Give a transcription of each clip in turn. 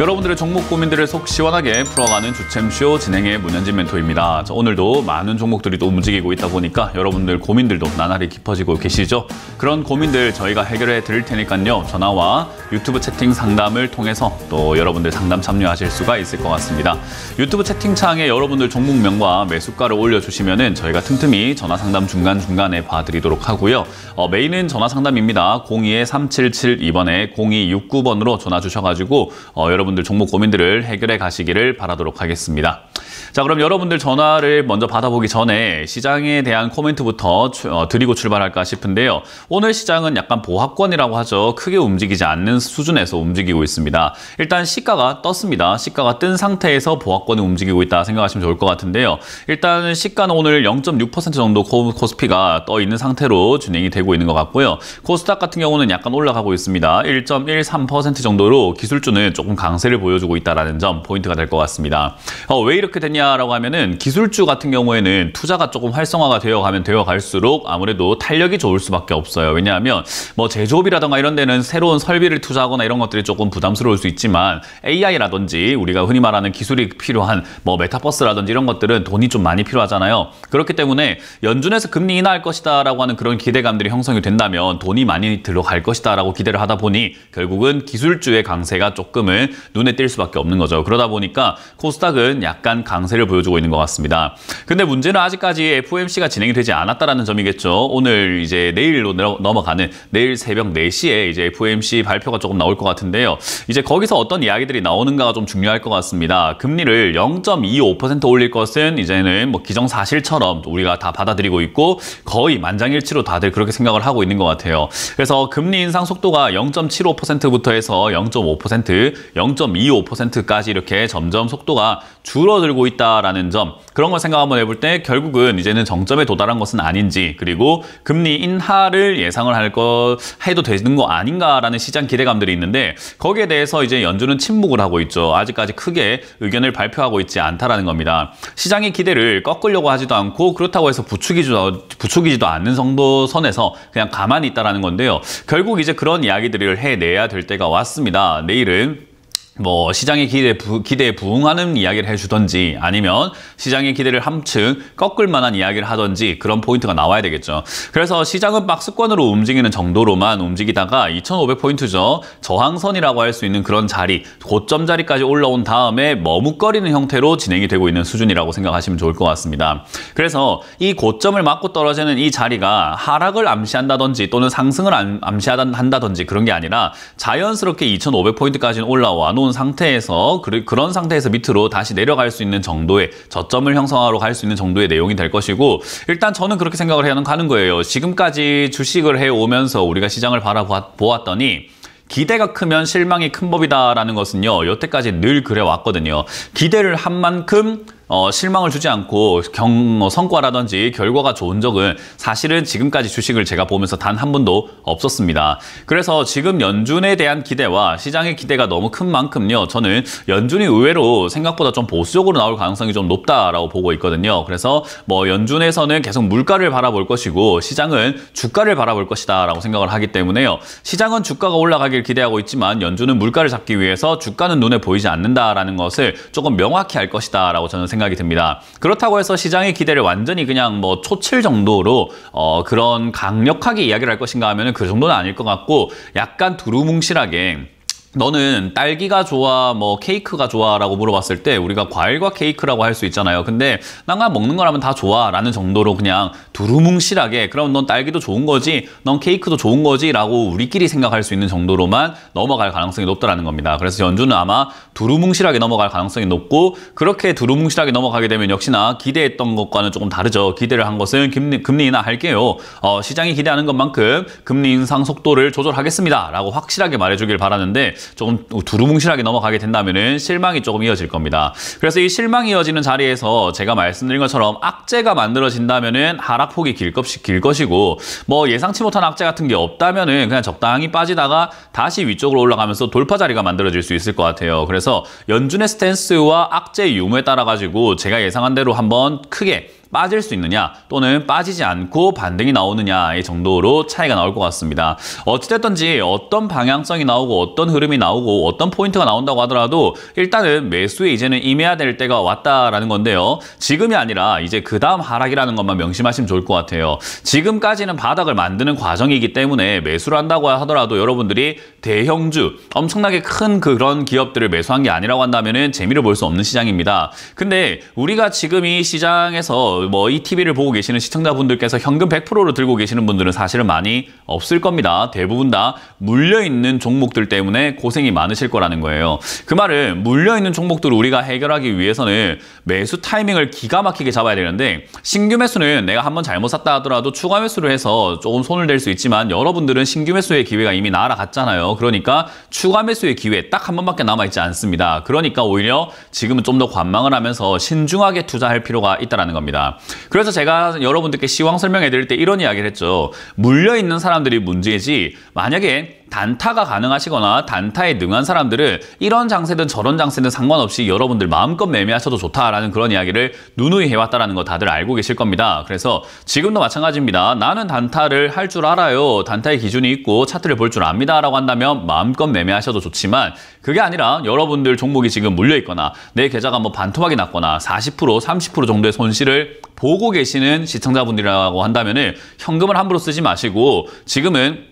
여러분들의 종목 고민들을 속 시원하게 풀어가는 주챔쇼 진행의 문현진 멘토입니다. 오늘도 많은 종목들이 또 움직이고 있다 보니까 여러분들 고민들도 나날이 깊어지고 계시죠? 그런 고민들 저희가 해결해 드릴 테니까요. 전화와 유튜브 채팅 상담을 통해서 또 여러분들 상담 참여하실 수가 있을 것 같습니다. 유튜브 채팅창에 여러분들 종목명과 매수가를 올려주시면은 저희가 틈틈이 전화 상담 중간중간에 봐드리도록 하고요. 메인은 전화 상담입니다. 02-3772번에 0269번으로 전화 주셔가지고 여러분들 종목 고민들을 해결해 가시기를 바라도록 하겠습니다. 자, 그럼 여러분들 전화를 먼저 받아보기 전에 시장에 대한 코멘트부터 드리고 출발할까 싶은데요. 오늘 시장은 약간 보합권이라고 하죠. 크게 움직이지 않는 수준에서 움직이고 있습니다. 일단 시가가 떴습니다. 시가가 뜬 상태에서 보합권이 움직이고 있다 생각하시면 좋을 것 같은데요. 일단 시가는 오늘 0.6% 정도 코스피가 떠 있는 상태로 진행이 되고 있는 것 같고요. 코스닥 같은 경우는 약간 올라가고 있습니다. 1.13% 정도로 기술주는 조금 강세를 보여주고 있다는 점 포인트가 될 것 같습니다. 왜 이렇게 됐냐라고 하면은 기술주 같은 경우에는 투자가 조금 활성화가 되어 갈수록 아무래도 탄력이 좋을 수밖에 없어요. 왜냐하면 뭐 제조업이라던가 이런 데는 새로운 설비를 투자하거나 이런 것들이 조금 부담스러울 수 있지만 AI라든지 우리가 흔히 말하는 기술이 필요한 뭐 메타버스라든지 이런 것들은 돈이 좀 많이 필요하잖아요. 그렇기 때문에 연준에서 금리 인하할 것이다 라고 하는 그런 기대감들이 형성이 된다면 돈이 많이 들어갈 것이다 라고 기대를 하다 보니 결국은 기술주의 강세가 조금은 눈에 띌 수밖에 없는 거죠. 그러다 보니까 코스닥은 약간 강세를 보여주고 있는 것 같습니다. 근데 문제는 아직까지 FOMC가 진행이 되지 않았다라는 점이겠죠. 오늘 이제 내일로 넘어가는 내일 새벽 4시에 이제 FOMC 발표가 조금 나올 것 같은데요. 이제 거기서 어떤 이야기들이 나오는가가 좀 중요할 것 같습니다. 금리를 0.25% 올릴 것은 이제는 뭐 기정사실처럼 우리가 다 받아들이고 있고 거의 만장일치로 다들 그렇게 생각을 하고 있는 것 같아요. 그래서 금리 인상 속도가 0.75%부터 해서 0.5%, 0.25%까지 이렇게 점점 속도가 줄어들고 있다라는 점, 그런 걸 생각 한번 해볼 때 결국은 이제는 정점에 도달한 것은 아닌지, 그리고 금리 인하를 예상을 해도 되는 거 아닌가라는 시장 기대감들이 있는데 거기에 대해서 이제 연준은 침묵을 하고 있죠. 아직까지 크게 의견을 발표하고 있지 않다라는 겁니다. 시장의 기대를 꺾으려고 하지도 않고 그렇다고 해서 부추기지도 않는 정도 선에서 그냥 가만히 있다라는 건데요. 결국 이제 그런 이야기들을 해내야 될 때가 왔습니다. 내일은 뭐 시장의 기대에 부응하는 이야기를 해주던지 아니면 시장의 기대를 한층 꺾을 만한 이야기를 하던지 그런 포인트가 나와야 되겠죠. 그래서 시장은 박스권으로 움직이는 정도로만 움직이다가 2500포인트죠. 저항선이라고 할 수 있는 그런 자리, 고점 자리까지 올라온 다음에 머뭇거리는 형태로 진행이 되고 있는 수준이라고 생각하시면 좋을 것 같습니다. 그래서 이 고점을 맞고 떨어지는 이 자리가 하락을 암시한다든지 또는 상승을 암시한다든지 그런 게 아니라 자연스럽게 2500포인트까지는 올라와 놓은 상태에서 그런 상태에서 밑으로 다시 내려갈 수 있는 정도의 저점을 형성하러 갈 수 있는 정도의 내용이 될 것이고, 일단 저는 그렇게 생각을 가는 거예요. 지금까지 주식을 해오면서 우리가 시장을 바라보았더니 기대가 크면 실망이 큰 법이다라는 것은요, 여태까지 늘 그래왔거든요. 기대를 한 만큼 실망을 주지 않고 성과라든지 결과가 좋은 적은 사실은 지금까지 주식을 제가 보면서 단 한 번도 없었습니다. 그래서 지금 연준에 대한 기대와 시장의 기대가 너무 큰 만큼요, 저는 연준이 의외로 생각보다 좀 보수적으로 나올 가능성이 좀 높다라고 보고 있거든요. 그래서 뭐 연준에서는 계속 물가를 바라볼 것이고 시장은 주가를 바라볼 것이다 라고 생각을 하기 때문에요. 시장은 주가가 올라가길 기대하고 있지만 연준은 물가를 잡기 위해서 주가는 눈에 보이지 않는다라는 것을 조금 명확히 할 것이다 라고 저는 생각이 듭니다. 그렇다고 해서 시장의 기대를 완전히 그냥 뭐 초칠 정도로 그런 강력하게 이야기를 할 것인가 하면은 그 정도는 아닐 것 같고, 약간 두루뭉실하게 너는 딸기가 좋아, 뭐 케이크가 좋아 라고 물어봤을 때 우리가 과일과 케이크라고 할 수 있잖아요. 근데 난 그냥 먹는 거라면 다 좋아 라는 정도로 그냥 두루뭉실하게 그럼 넌 딸기도 좋은 거지, 넌 케이크도 좋은 거지 라고 우리끼리 생각할 수 있는 정도로만 넘어갈 가능성이 높다라는 겁니다. 그래서 연준은 아마 두루뭉실하게 넘어갈 가능성이 높고, 그렇게 두루뭉실하게 넘어가게 되면 역시나 기대했던 것과는 조금 다르죠. 기대를 한 것은 금리 인하 할게요, 시장이 기대하는 것만큼 금리 인상 속도를 조절하겠습니다 라고 확실하게 말해주길 바라는데 조금 두루뭉실하게 넘어가게 된다면은 실망이 조금 이어질 겁니다. 그래서 이 실망이 이어지는 자리에서 제가 말씀드린 것처럼 악재가 만들어진다면은 하락폭이 길 것이고, 뭐 예상치 못한 악재 같은 게 없다면은 그냥 적당히 빠지다가 다시 위쪽으로 올라가면서 돌파 자리가 만들어질 수 있을 것 같아요. 그래서 연준의 스탠스와 악재 유무에 따라 가지고 제가 예상한 대로 한번 크게 빠질 수 있느냐 또는 빠지지 않고 반등이 나오느냐의 정도로 차이가 나올 것 같습니다. 어찌됐든지 어떤 방향성이 나오고 어떤 흐름이 나오고 어떤 포인트가 나온다고 하더라도 일단은 매수에 이제는 임해야 될 때가 왔다라는 건데요. 지금이 아니라 이제 그 다음 하락이라는 것만 명심하시면 좋을 것 같아요. 지금까지는 바닥을 만드는 과정이기 때문에 매수를 한다고 하더라도 여러분들이 대형주, 엄청나게 큰 그런 기업들을 매수한 게 아니라고 한다면은 재미를 볼 수 없는 시장입니다. 근데 우리가 지금 이 시장에서 뭐 이 TV를 보고 계시는 시청자분들께서 현금 100%로 들고 계시는 분들은 사실은 많이 없을 겁니다. 대부분 다 물려있는 종목들 때문에 고생이 많으실 거라는 거예요. 그 말은 물려있는 종목들을 우리가 해결하기 위해서는 매수 타이밍을 기가 막히게 잡아야 되는데 신규 매수는 내가 한번 잘못 샀다 하더라도 추가 매수를 해서 조금 손을 댈 수 있지만 여러분들은 신규 매수의 기회가 이미 날아갔잖아요. 그러니까 추가 매수의 기회 딱 한 번밖에 남아있지 않습니다. 그러니까 오히려 지금은 좀 더 관망을 하면서 신중하게 투자할 필요가 있다는 겁니다. 그래서 제가 여러분들께 시황 설명해 드릴 때 이런 이야기를 했죠. 물려있는 사람들이 문제지 만약에 단타가 가능하시거나 단타에 능한 사람들은 이런 장세든 저런 장세든 상관없이 여러분들 마음껏 매매하셔도 좋다라는 그런 이야기를 누누이 해왔다는 거 다들 알고 계실 겁니다. 그래서 지금도 마찬가지입니다. 나는 단타를 할 줄 알아요. 단타의 기준이 있고 차트를 볼 줄 압니다. 라고 한다면 마음껏 매매하셔도 좋지만 그게 아니라 여러분들 종목이 지금 물려있거나 내 계좌가 뭐 반토막이 났거나 40%, 30% 정도의 손실을 보고 계시는 시청자분들이라고 한다면은 현금을 함부로 쓰지 마시고 지금은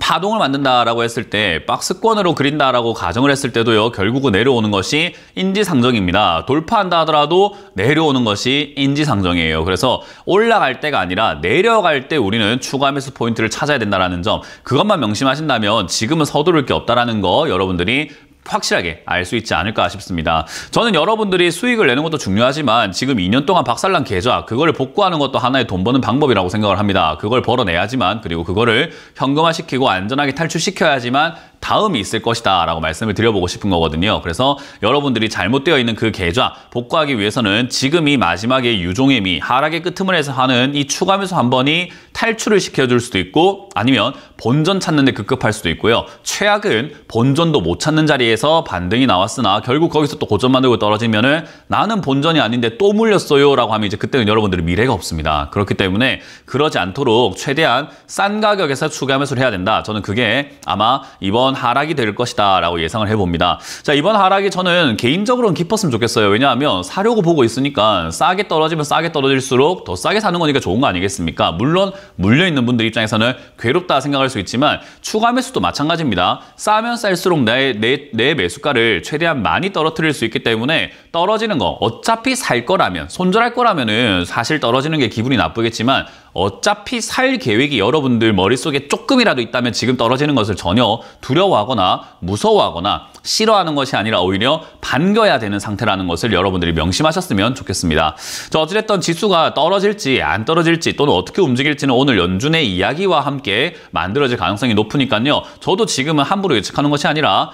파동을 만든다라고 했을 때 박스권으로 그린다라고 가정을 했을 때도요. 결국은 내려오는 것이 인지상정입니다. 돌파한다 하더라도 내려오는 것이 인지상정이에요. 그래서 올라갈 때가 아니라 내려갈 때 우리는 추가 매수 포인트를 찾아야 된다는 점 그것만 명심하신다면 지금은 서두를 게 없다는 거 여러분들이 확실하게 알 수 있지 않을까 싶습니다. 저는 여러분들이 수익을 내는 것도 중요하지만 지금 2년 동안 박살난 계좌 그거를 복구하는 것도 하나의 돈 버는 방법이라고 생각을 합니다. 그걸 벌어내야지만 그리고 그거를 현금화시키고 안전하게 탈출시켜야지만 다음이 있을 것이다 라고 말씀을 드려보고 싶은 거거든요. 그래서 여러분들이 잘못되어 있는 그 계좌 복구하기 위해서는 지금이 마지막에 유종의 미 하락의 끄트머리에서 하는 이 추가 매수 한 번이 탈출을 시켜줄 수도 있고 아니면 본전 찾는 데 급급할 수도 있고요. 최악은 본전도 못 찾는 자리에서 반등이 나왔으나 결국 거기서 또 고점 만들고 떨어지면은 나는 본전이 아닌데 또 물렸어요 라고 하면 이제 그때는 여러분들의 미래가 없습니다. 그렇기 때문에 그러지 않도록 최대한 싼 가격에서 추가 매수를 해야 된다. 저는 그게 아마 이번 하락이 될 것이다 라고 예상을 해봅니다. 자, 이번 하락이 저는 개인적으로는 깊었으면 좋겠어요. 왜냐하면 사려고 보고 있으니까 싸게 떨어지면 싸게 떨어질수록 더 싸게 사는 거니까 좋은 거 아니겠습니까? 물론 물려있는 분들 입장에서는 괴롭다 생각할 수 있지만 추가 매수도 마찬가지입니다. 싸면 쌀수록 내 매수가를 최대한 많이 떨어뜨릴 수 있기 때문에 떨어지는 거 어차피 살 거라면 손절할 거라면은 사실 떨어지는 게 기분이 나쁘겠지만 어차피 살 계획이 여러분들 머릿속에 조금이라도 있다면 지금 떨어지는 것을 전혀 두려워하거나 무서워하거나 싫어하는 것이 아니라 오히려 반겨야 되는 상태라는 것을 여러분들이 명심하셨으면 좋겠습니다. 자, 어찌됐든 지수가 떨어질지 안 떨어질지 또는 어떻게 움직일지는 오늘 연준의 이야기와 함께 만들어질 가능성이 높으니까요. 저도 지금은 함부로 예측하는 것이 아니라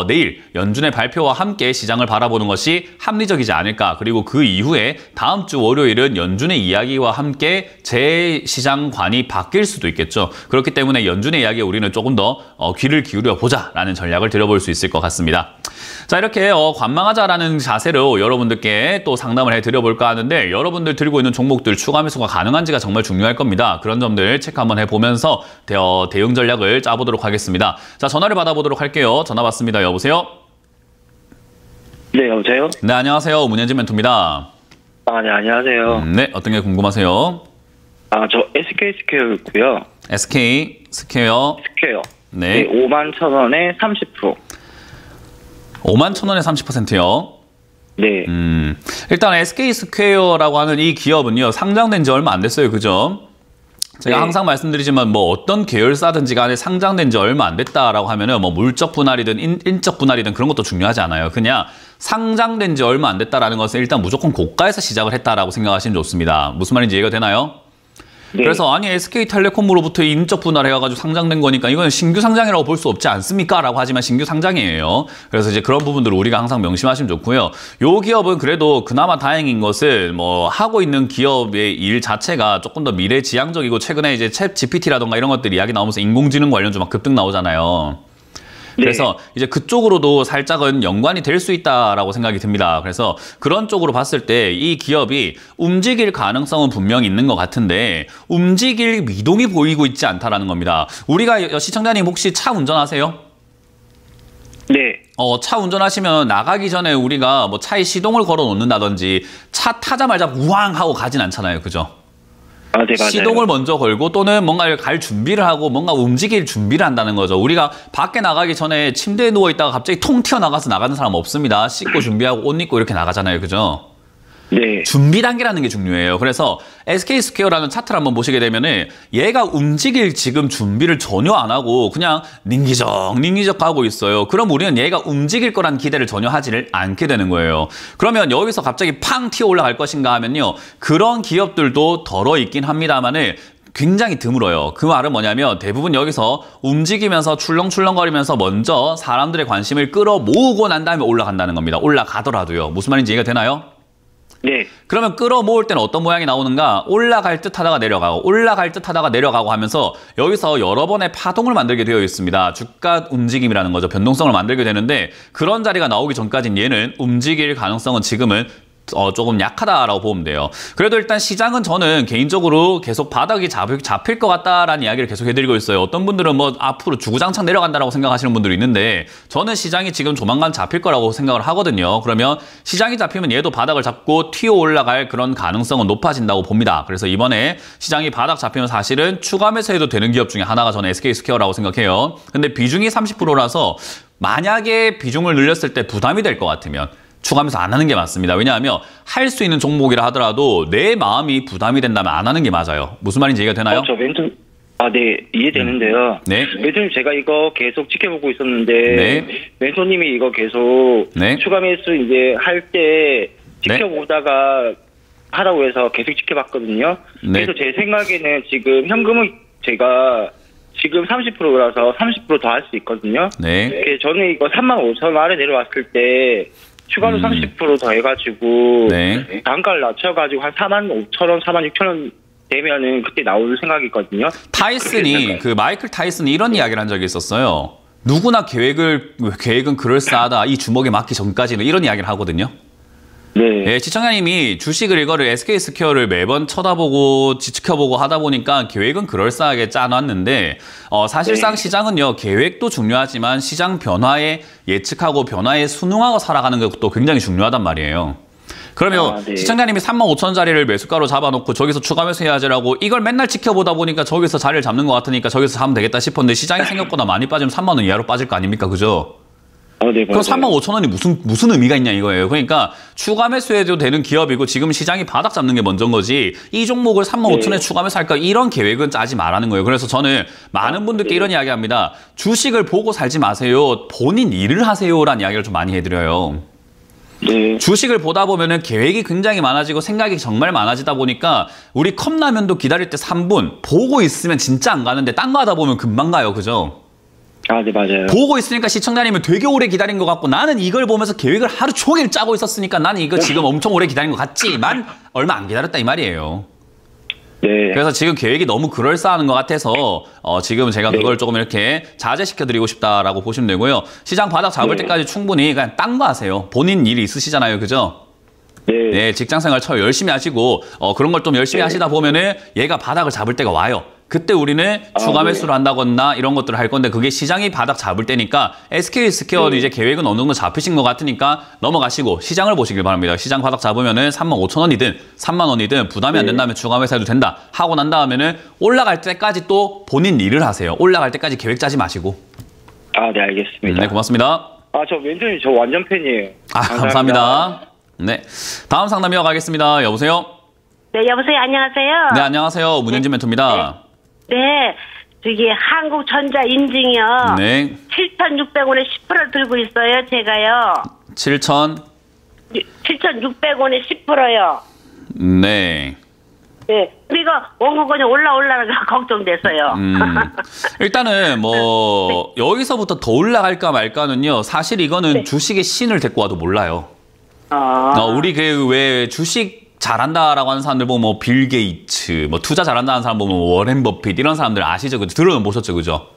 내일 연준의 발표와 함께 시장을 바라보는 것이 합리적이지 않을까. 그리고 그 이후에 다음 주 월요일은 연준의 이야기와 함께 시장관이 바뀔 수도 있겠죠. 그렇기 때문에 연준의 이야기에 우리는 조금 더 귀를 기울여 보자라는 전략을 들여볼 수 있을 것 같습니다. 자, 이렇게 관망하자라는 자세로 여러분들께 또 상담을 해드려볼까 하는데 여러분들 들고 있는 종목들 추가 매수가 가능한지가 정말 중요할 겁니다. 그런 점들 체크 한번 해보면서 대응 전략을 짜보도록 하겠습니다. 자, 전화를 받아보도록 할게요. 전화 받습니다. 여보세요? 네, 여보세요? 네, 안녕하세요. 문현진 멘토입니다. 네, 안녕하세요. 네, 어떤 게 궁금하세요? 저 SK 스퀘어였고요. SK 스퀘어. 스퀘어. 네. 51,000원에 30%. 51,000원에 30%요? 네. 일단 SK 스퀘어라고 하는 이 기업은요, 상장된 지 얼마 안 됐어요. 그죠? 제가 네. 항상 말씀드리지만 뭐 어떤 계열사든지 간에 상장된 지 얼마 안 됐다라고 하면은 뭐 물적 분할이든 인적 분할이든 그런 것도 중요하지 않아요. 그냥 상장된 지 얼마 안 됐다라는 것은 일단 무조건 고가에서 시작을 했다라고 생각하시면 좋습니다. 무슨 말인지 이해가 되나요? 네. 그래서 아니 SK텔레콤으로부터 인적 분할해가지고 상장된 거니까 이건 신규 상장이라고 볼 수 없지 않습니까? 라고 하지만 신규 상장이에요. 그래서 이제 그런 부분들을 우리가 항상 명심하시면 좋고요. 요 기업은 그래도 그나마 다행인 것은 뭐 하고 있는 기업의 일 자체가 조금 더 미래지향적이고 최근에 이제 챗 GPT라던가 이런 것들이 이야기 나오면서 인공지능 관련주 막 급등 나오잖아요. 그래서 이제 그쪽으로도 살짝은 연관이 될 수 있다라고 생각이 듭니다. 그래서 그런 쪽으로 봤을 때 이 기업이 움직일 가능성은 분명히 있는 것 같은데 움직일 미동이 보이고 있지 않다라는 겁니다. 우리가 시청자님 혹시 차 운전하세요? 네. 차 운전하시면 나가기 전에 우리가 뭐 차에 시동을 걸어 놓는다든지 차 타자마자 우왕 하고 가진 않잖아요. 그죠? 아, 네, 맞아요. 시동을 먼저 걸고 또는 뭔가를 갈 준비를 하고 뭔가 움직일 준비를 한다는 거죠. 우리가 밖에 나가기 전에 침대에 누워있다가 갑자기 통 튀어나가서 나가는 사람 없습니다. 씻고 준비하고 옷 입고 이렇게 나가잖아요. 그죠? 네. 준비 단계라는 게 중요해요. 그래서 SK스퀘어라는 차트를 한번 보시게 되면은 얘가 움직일 지금 준비를 전혀 안 하고 그냥 닝기적 하고 있어요. 그럼 우리는 얘가 움직일 거란 기대를 전혀 하지를 않게 되는 거예요. 그러면 여기서 갑자기 팡 튀어 올라갈 것인가 하면요. 그런 기업들도 덜어 있긴 합니다만은 굉장히 드물어요. 그 말은 뭐냐면 대부분 여기서 움직이면서 출렁출렁거리면서 먼저 사람들의 관심을 끌어모으고 난 다음에 올라간다는 겁니다. 올라가더라도요. 무슨 말인지 이해가 되나요? 네. 그러면 끌어모을 때는 어떤 모양이 나오는가? 올라갈 듯 하다가 내려가고 올라갈 듯 하다가 내려가고 하면서 여기서 여러 번의 파동을 만들게 되어 있습니다. 주가 움직임이라는 거죠. 변동성을 만들게 되는데 그런 자리가 나오기 전까지는 얘는 움직일 가능성은 지금은 조금 약하다라고 보면 돼요. 그래도 일단 시장은 저는 개인적으로 계속 바닥이 잡힐 것 같다라는 이야기를 계속 해드리고 있어요. 어떤 분들은 뭐 앞으로 주구장창 내려간다라고 생각하시는 분들이 있는데 저는 시장이 지금 조만간 잡힐 거라고 생각을 하거든요. 그러면 시장이 잡히면 얘도 바닥을 잡고 튀어 올라갈 그런 가능성은 높아진다고 봅니다. 그래서 이번에 시장이 바닥 잡히면 사실은 추가 매수해도 되는 기업 중에 하나가 저는 SK스퀘어라고 생각해요. 근데 비중이 30%라서 만약에 비중을 늘렸을 때 부담이 될 것 같으면 추가 매수 안 하는 게 맞습니다. 왜냐하면 할 수 있는 종목이라 하더라도 내 마음이 부담이 된다면 안 하는 게 맞아요. 무슨 말인지 이해가 되나요? 저 멘토, 네, 이해되는데요. 네. 멘토님 제가 이거 계속 지켜보고 있었는데, 네. 멘토님이 이거 계속 네. 추가 매수 이제 할 때 지켜보다가 하라고 해서 계속 지켜봤거든요. 네. 그래서 제 생각에는 지금 현금은 제가 지금 30%라서 30% 더 할 수 있거든요. 네. 그래서 저는 이거 35,000원 아래 내려왔을 때 추가로 30% 더 해가지고 네. 단가를 낮춰가지고 한 45,000원, 46,000원 되면은 그때 나올 생각이거든요. 타이슨이 그 마이클 타이슨이 이런 이야기를 한 적이 있었어요. 누구나 계획은 그럴싸하다. 이 주먹에 맞기 전까지는 이런 이야기를 하거든요. 네. 네, 시청자님이 주식을 이거를 SK스퀘어를 매번 쳐다보고 지켜보고 하다 보니까 계획은 그럴싸하게 짜놨는데 사실상 시장은요 계획도 중요하지만 시장 변화에 예측하고 변화에 순응하고 살아가는 것도 굉장히 중요하단 말이에요. 그러면 시청자님이 35,000원짜리를 매수가로 잡아놓고 저기서 추가 매수해야지라고 이걸 맨날 지켜보다 보니까 저기서 자리를 잡는 것 같으니까 저기서 사면 되겠다 싶었는데 시장이 생각보다 많이 빠지면 3만 원 이하로 빠질 거 아닙니까? 그죠? 네, 그럼 35,000원이 무슨 의미가 있냐 이거예요. 그러니까 추가 매수해도 되는 기업이고 지금 시장이 바닥 잡는 게 먼저인 거지 이 종목을 35,000원에 추가 매수할까 이런 계획은 짜지 말라는 거예요. 그래서 저는 많은 분들께 이런 이야기 합니다. 주식을 보고 살지 마세요. 본인 일을 하세요라는 이야기를 좀 많이 해드려요. 네. 주식을 보다 보면은 계획이 굉장히 많아지고 생각이 정말 많아지다 보니까 우리 컵라면도 기다릴 때 3분 보고 있으면 진짜 안 가는데 딴 거 하다 보면 금방 가요. 그죠? 네, 맞아요. 보고 있으니까 시청자님은 되게 오래 기다린 것 같고 나는 이걸 보면서 계획을 하루 종일 짜고 있었으니까 나는 이거 지금 엄청 오래 기다린 것 같지만 얼마 안 기다렸다 이 말이에요. 네. 그래서 지금 계획이 너무 그럴싸한 것 같아서 지금 제가 그걸 조금 이렇게 자제시켜드리고 싶다라고 보시면 되고요. 시장 바닥 잡을 때까지 충분히 그냥 딴 거 하세요. 본인 일이 있으시잖아요. 그죠? 네, 직장생활 열심히 하시고 그런 걸 좀 열심히 하시다 보면은 얘가 바닥을 잡을 때가 와요. 그때 우리는 추가 매수를 한다거나 이런 것들을 할 건데 그게 시장이 바닥 잡을 때니까 SK스퀘어도 이제 계획은 어느 정도 잡히신 것 같으니까 넘어가시고 시장을 보시길 바랍니다. 시장 바닥 잡으면은 35,000원이든 3만 원이든 부담이 안 된다면 추가 매수해도 된다 하고 난 다음에는 올라갈 때까지 또 본인 일을 하세요. 올라갈 때까지 계획 짜지 마시고. 네, 알겠습니다. 네, 고맙습니다. 저 멘토님 저 완전 팬이에요. 감사합니다. 네, 다음 상담 이어가겠습니다. 여보세요? 네, 여보세요. 안녕하세요. 네, 안녕하세요. 문현진 멘토입니다. 네, 저기 한국전자 인증이요. 네. 7,600원에 10% 들고 있어요. 제가요. 7,600원에 10%요. 네. 네. 그리고 원고권이 올라가 걱정돼서요. 일단은 뭐 여기서부터 더 올라갈까 말까는요. 사실 이거는 주식의 신을 데리고 와도 몰라요. 우리 왜 주식 잘한다라고 하는 사람들 보면 뭐 빌 게이츠, 뭐 투자 잘한다는 사람 보면 워렌 버핏 이런 사람들 아시죠? 들어는 보셨죠, 그죠?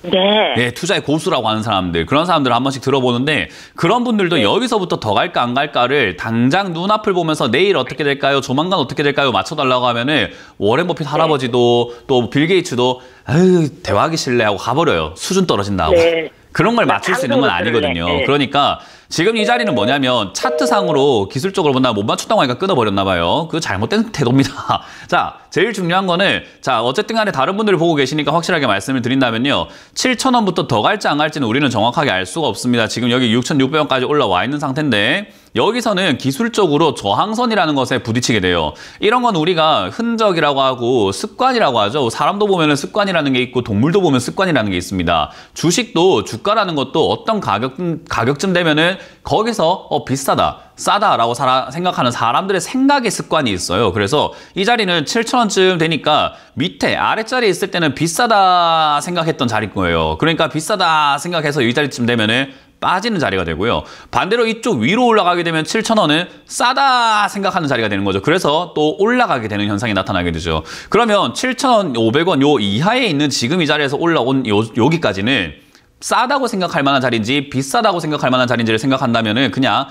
네. 네, 투자의 고수라고 하는 사람들, 그런 사람들을 한 번씩 들어보는데 그런 분들도 여기서부터 더 갈까 안 갈까를 당장 눈앞을 보면서 내일 어떻게 될까요? 조만간 어떻게 될까요? 맞춰달라고 하면은 워렌 버핏 할아버지도 또 빌 게이츠도 아유 대화하기 싫네 하고 가버려요. 수준 떨어진다고. 네. 그런 걸 맞출 수 있는 건 아니거든요. 네. 그러니까 지금 이 자리는 뭐냐면 차트상으로 기술적으로 본다면 못 맞췄다고 하니까 끊어버렸나 봐요. 그 잘못된 태도입니다. 자, 제일 중요한 거는 자 어쨌든 간에 다른 분들이 보고 계시니까 확실하게 말씀을 드린다면요. 7,000원부터 더 갈지 안 갈지는 우리는 정확하게 알 수가 없습니다. 지금 여기 6,600원까지 올라와 있는 상태인데 여기서는 기술적으로 저항선이라는 것에 부딪히게 돼요. 이런 건 우리가 흔적이라고 하고 습관이라고 하죠. 사람도 보면 습관이라는 게 있고 동물도 보면 습관이라는 게 있습니다. 주식도 주가라는 것도 어떤 가격쯤 되면은 거기서 비싸다, 싸다라고 생각하는 사람들의 생각의 습관이 있어요. 그래서 이 자리는 7,000원쯤 되니까 밑에 아랫자리에 있을 때는 비싸다 생각했던 자리일 거예요. 그러니까 비싸다 생각해서 이 자리쯤 되면은 빠지는 자리가 되고요. 반대로 이쪽 위로 올라가게 되면 7,000원은 싸다 생각하는 자리가 되는 거죠. 그래서 또 올라가게 되는 현상이 나타나게 되죠. 그러면 7,500원 요 이하에 있는 지금 이 자리에서 올라온 여기까지는 싸다고 생각할 만한 자리인지 비싸다고 생각할 만한 자리인지를 생각한다면은 그냥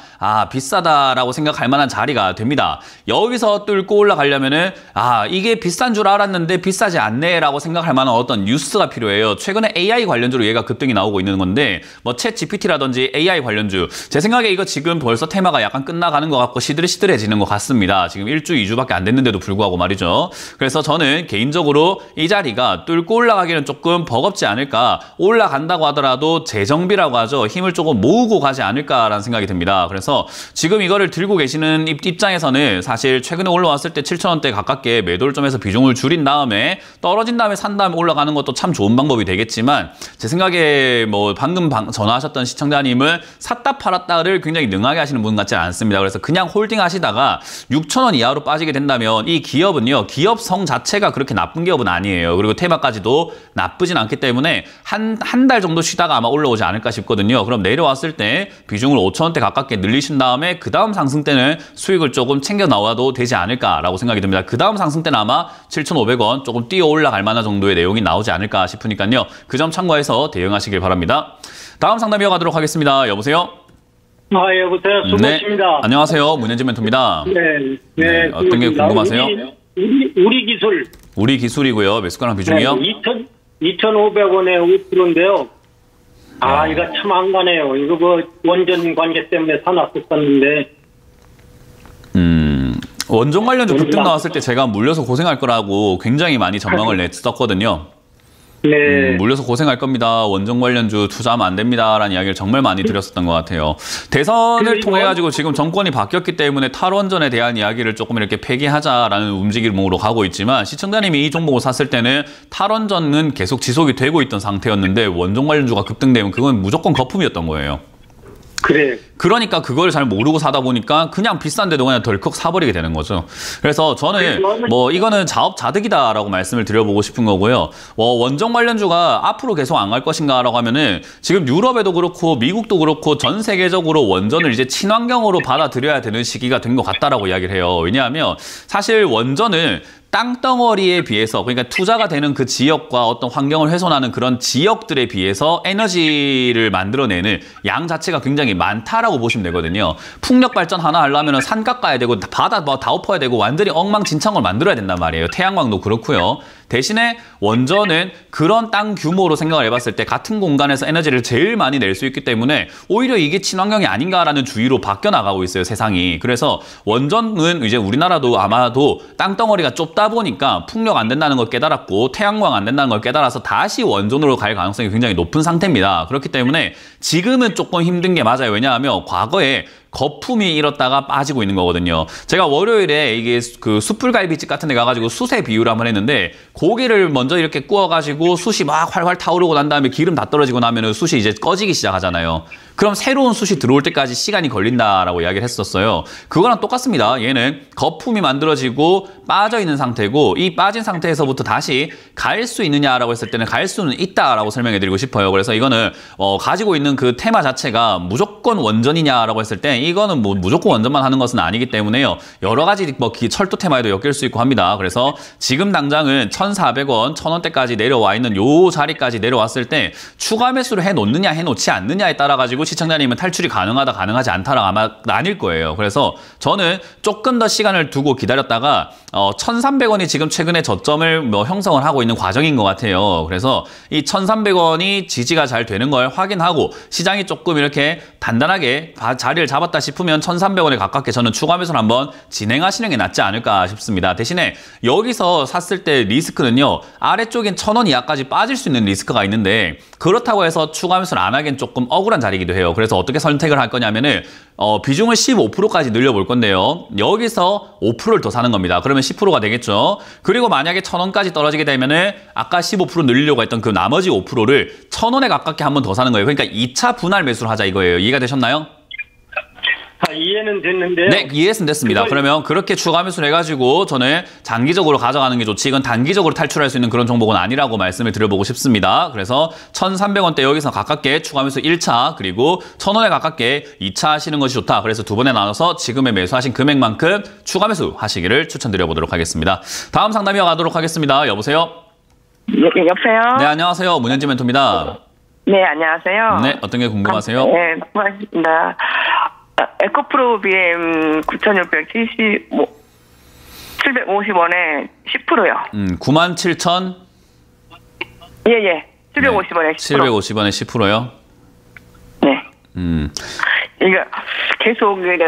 비싸다라고 생각할 만한 자리가 됩니다. 여기서 뚫고 올라가려면은 이게 비싼 줄 알았는데 비싸지 않네라고 생각할 만한 어떤 뉴스가 필요해요. 최근에 AI 관련주로 얘가 급등이 나오고 있는 건데 뭐 챗 GPT라든지 AI 관련주 제 생각에 이거 지금 벌써 테마가 약간 끝나가는 것 같고 시들시들해지는 것 같습니다. 지금 1주 2주밖에 안 됐는데도 불구하고 말이죠. 그래서 저는 개인적으로 이 자리가 뚫고 올라가기는 조금 버겁지 않을까. 올라간다고 하더라도 재정비라고 하죠. 힘을 조금 모으고 가지 않을까라는 생각이 듭니다. 그래서 지금 이거를 들고 계시는 입장에서는 사실 최근에 올라왔을 때 7,000원대 가깝게 매도를 좀 해서 비중을 줄인 다음에 떨어진 다음에 산 다음에 올라가는 것도 참 좋은 방법이 되겠지만 제 생각에 뭐 방금 전화하셨던 시청자님은 샀다 팔았다를 굉장히 능하게 하시는 분 같지 않습니다. 그래서 그냥 홀딩 하시다가 6,000원 이하로 빠지게 된다면 이 기업은요. 기업성 자체가 그렇게 나쁜 기업은 아니에요. 그리고 테마까지도 나쁘진 않기 때문에 한 달 정도 쉬다가 아마 올라오지 않을까 싶거든요. 그럼 내려왔을 때 비중을 5,000원대 가깝게 늘리신 다음에 그 다음 상승 때는 수익을 조금 챙겨 나와도 되지 않을까라고 생각이 듭니다. 그 다음 상승 때는 아마 7,500원 조금 뛰어 올라갈 만한 정도의 내용이 나오지 않을까 싶으니까요. 그 점 참고해서 대응하시길 바랍니다. 다음 상담 이어가도록 하겠습니다. 여보세요? 여보세요. 수고하십니다. 네. 안녕하세요. 문현진 멘토입니다. 네. 어떤 게 궁금하세요? 우리 기술. 우리 기술이고요. 매수가랑 비중이요? 2,500원에 5%인데요. 이거 참 안 가네요. 이거 뭐 원전 관계 때문에 사놨었는데. 원전 관련주 급등 나왔을 때 제가 물려서 고생할 거라고 굉장히 많이 전망을 냈었거든요. 네. 물려서 고생할 겁니다. 원전 관련주 투자하면 안 됩니다라는 이야기를 정말 많이 드렸었던 것 같아요. 대선을 통해 가지고 지금 정권이 바뀌었기 때문에 탈원전에 대한 이야기를 조금 이렇게 폐기하자라는 움직임으로 가고 있지만 시청자님이 이 종목을 샀을 때는 탈원전은 계속 지속이 되고 있던 상태였는데 원전 관련주가 급등되면 그건 무조건 거품이었던 거예요. 그래. 그러니까 그걸 잘 모르고 사다 보니까 그냥 비싼데도 그냥 덜컥 사버리게 되는 거죠. 그래서 저는 뭐 이거는 자업자득이다라고 말씀을 드려보고 싶은 거고요. 원전 관련주가 앞으로 계속 안 갈 것인가라고 하면은 지금 유럽에도 그렇고 미국도 그렇고 전 세계적으로 원전을 이제 친환경으로 받아들여야 되는 시기가 된 것 같다라고 이야기를 해요. 왜냐하면 사실 원전은 땅덩어리에 비해서 그러니까 투자가 되는 그 지역과 어떤 환경을 훼손하는 그런 지역들에 비해서 에너지를 만들어내는 양 자체가 굉장히 많다라고 보시면 되거든요. 풍력 발전 하나 하려면 산가 까야 되고 바다 다 엎어야 되고 완전히 엉망진창을 만들어야 된단 말이에요. 태양광도 그렇고요. 대신에 원전은 그런 땅 규모로 생각을 해봤을 때 같은 공간에서 에너지를 제일 많이 낼 수 있기 때문에 오히려 이게 친환경이 아닌가라는 주의로 바뀌어 나가고 있어요, 세상이. 그래서 원전은 이제 우리나라도 아마도 땅덩어리가 좁다 보니까 풍력 안 된다는 걸 깨달았고 태양광 안 된다는 걸 깨달아서 다시 원전으로 갈 가능성이 굉장히 높은 상태입니다. 그렇기 때문에 지금은 조금 힘든 게 맞아요. 왜냐하면 과거에 거품이 일었다가 빠지고 있는 거거든요. 제가 월요일에 이게 그 숯불갈비집 같은 데 가가지고 숯의 비유를 한번 했는데 고기를 먼저 이렇게 구워가지고 숯이 막 활활 타오르고 난 다음에 기름 다 떨어지고 나면은 숯이 이제 꺼지기 시작하잖아요. 그럼 새로운 숱이 들어올 때까지 시간이 걸린다라고 이야기를 했었어요. 그거랑 똑같습니다. 얘는 거품이 만들어지고 빠져 있는 상태고 이 빠진 상태에서부터 다시 갈 수 있느냐라고 했을 때는 갈 수는 있다라고 설명해 드리고 싶어요. 그래서 이거는 가지고 있는 그 테마 자체가 무조건 원전이냐라고 했을 때 이거는 뭐 무조건 원전만 하는 것은 아니기 때문에요. 여러 가지 뭐 철도 테마에도 엮일 수 있고 합니다. 그래서 지금 당장은 1,400원, 1,000원대까지 내려와 있는 요 자리까지 내려왔을 때 추가 매수를 해 놓느냐 해 놓지 않느냐에 따라 가지고 시청자님은 탈출이 가능하다 가능하지 않다라 아마 나뉠 거예요. 그래서 저는 조금 더 시간을 두고 기다렸다가 1,300원이 지금 최근에 저점을 형성을 하고 있는 과정인 것 같아요. 그래서 이 1,300원이 지지가 잘 되는 걸 확인하고 시장이 조금 이렇게 단단하게 자리를 잡았다 싶으면 1,300원에 가깝게 저는 추가 매수를 한번 진행하시는 게 낫지 않을까 싶습니다. 대신에 여기서 샀을 때 리스크는요. 아래쪽엔 1,000원 이하까지 빠질 수 있는 리스크가 있는데 그렇다고 해서 추가 매수를 안 하기엔 조금 억울한 자리이기도 해요. 그래서 어떻게 선택을 할 거냐면은 비중을 15%까지 늘려볼 건데요. 여기서 5%를 더 사는 겁니다. 그러면 10%가 되겠죠. 그리고 만약에 1,000원까지 떨어지게 되면은 아까 15% 늘리려고 했던 그 나머지 5%를 1,000원에 가깝게 한 번 더 사는 거예요. 그러니까 2차 분할 매수를 하자 이거예요. 이해가 되셨나요? 이해는 됐는데요. 네, 이해는 됐습니다. 그러면 그렇게 추가 매수를 해가지고 저는 장기적으로 가져가는 게 좋지 이건 단기적으로 탈출할 수 있는 그런 종목은 아니라고 말씀을 드려보고 싶습니다. 그래서 1,300원대 여기서 가깝게 추가 매수 1차 그리고 1,000원에 가깝게 2차 하시는 것이 좋다. 그래서 두 번에 나눠서 지금의 매수하신 금액만큼 추가 매수 하시기를 추천드려보도록 하겠습니다. 다음 상담 이어가도록 하겠습니다. 여보세요? 여보세요? 네, 안녕하세요. 문현지 멘토입니다. 네, 안녕하세요. 네, 어떤 게 궁금하세요? 네, 고맙습니다. 에코프로 BM 9,670, 750원에 10%요. 97,000? 예. 750원에 10%. 750원에 10%요? 네. 이게 계속 이게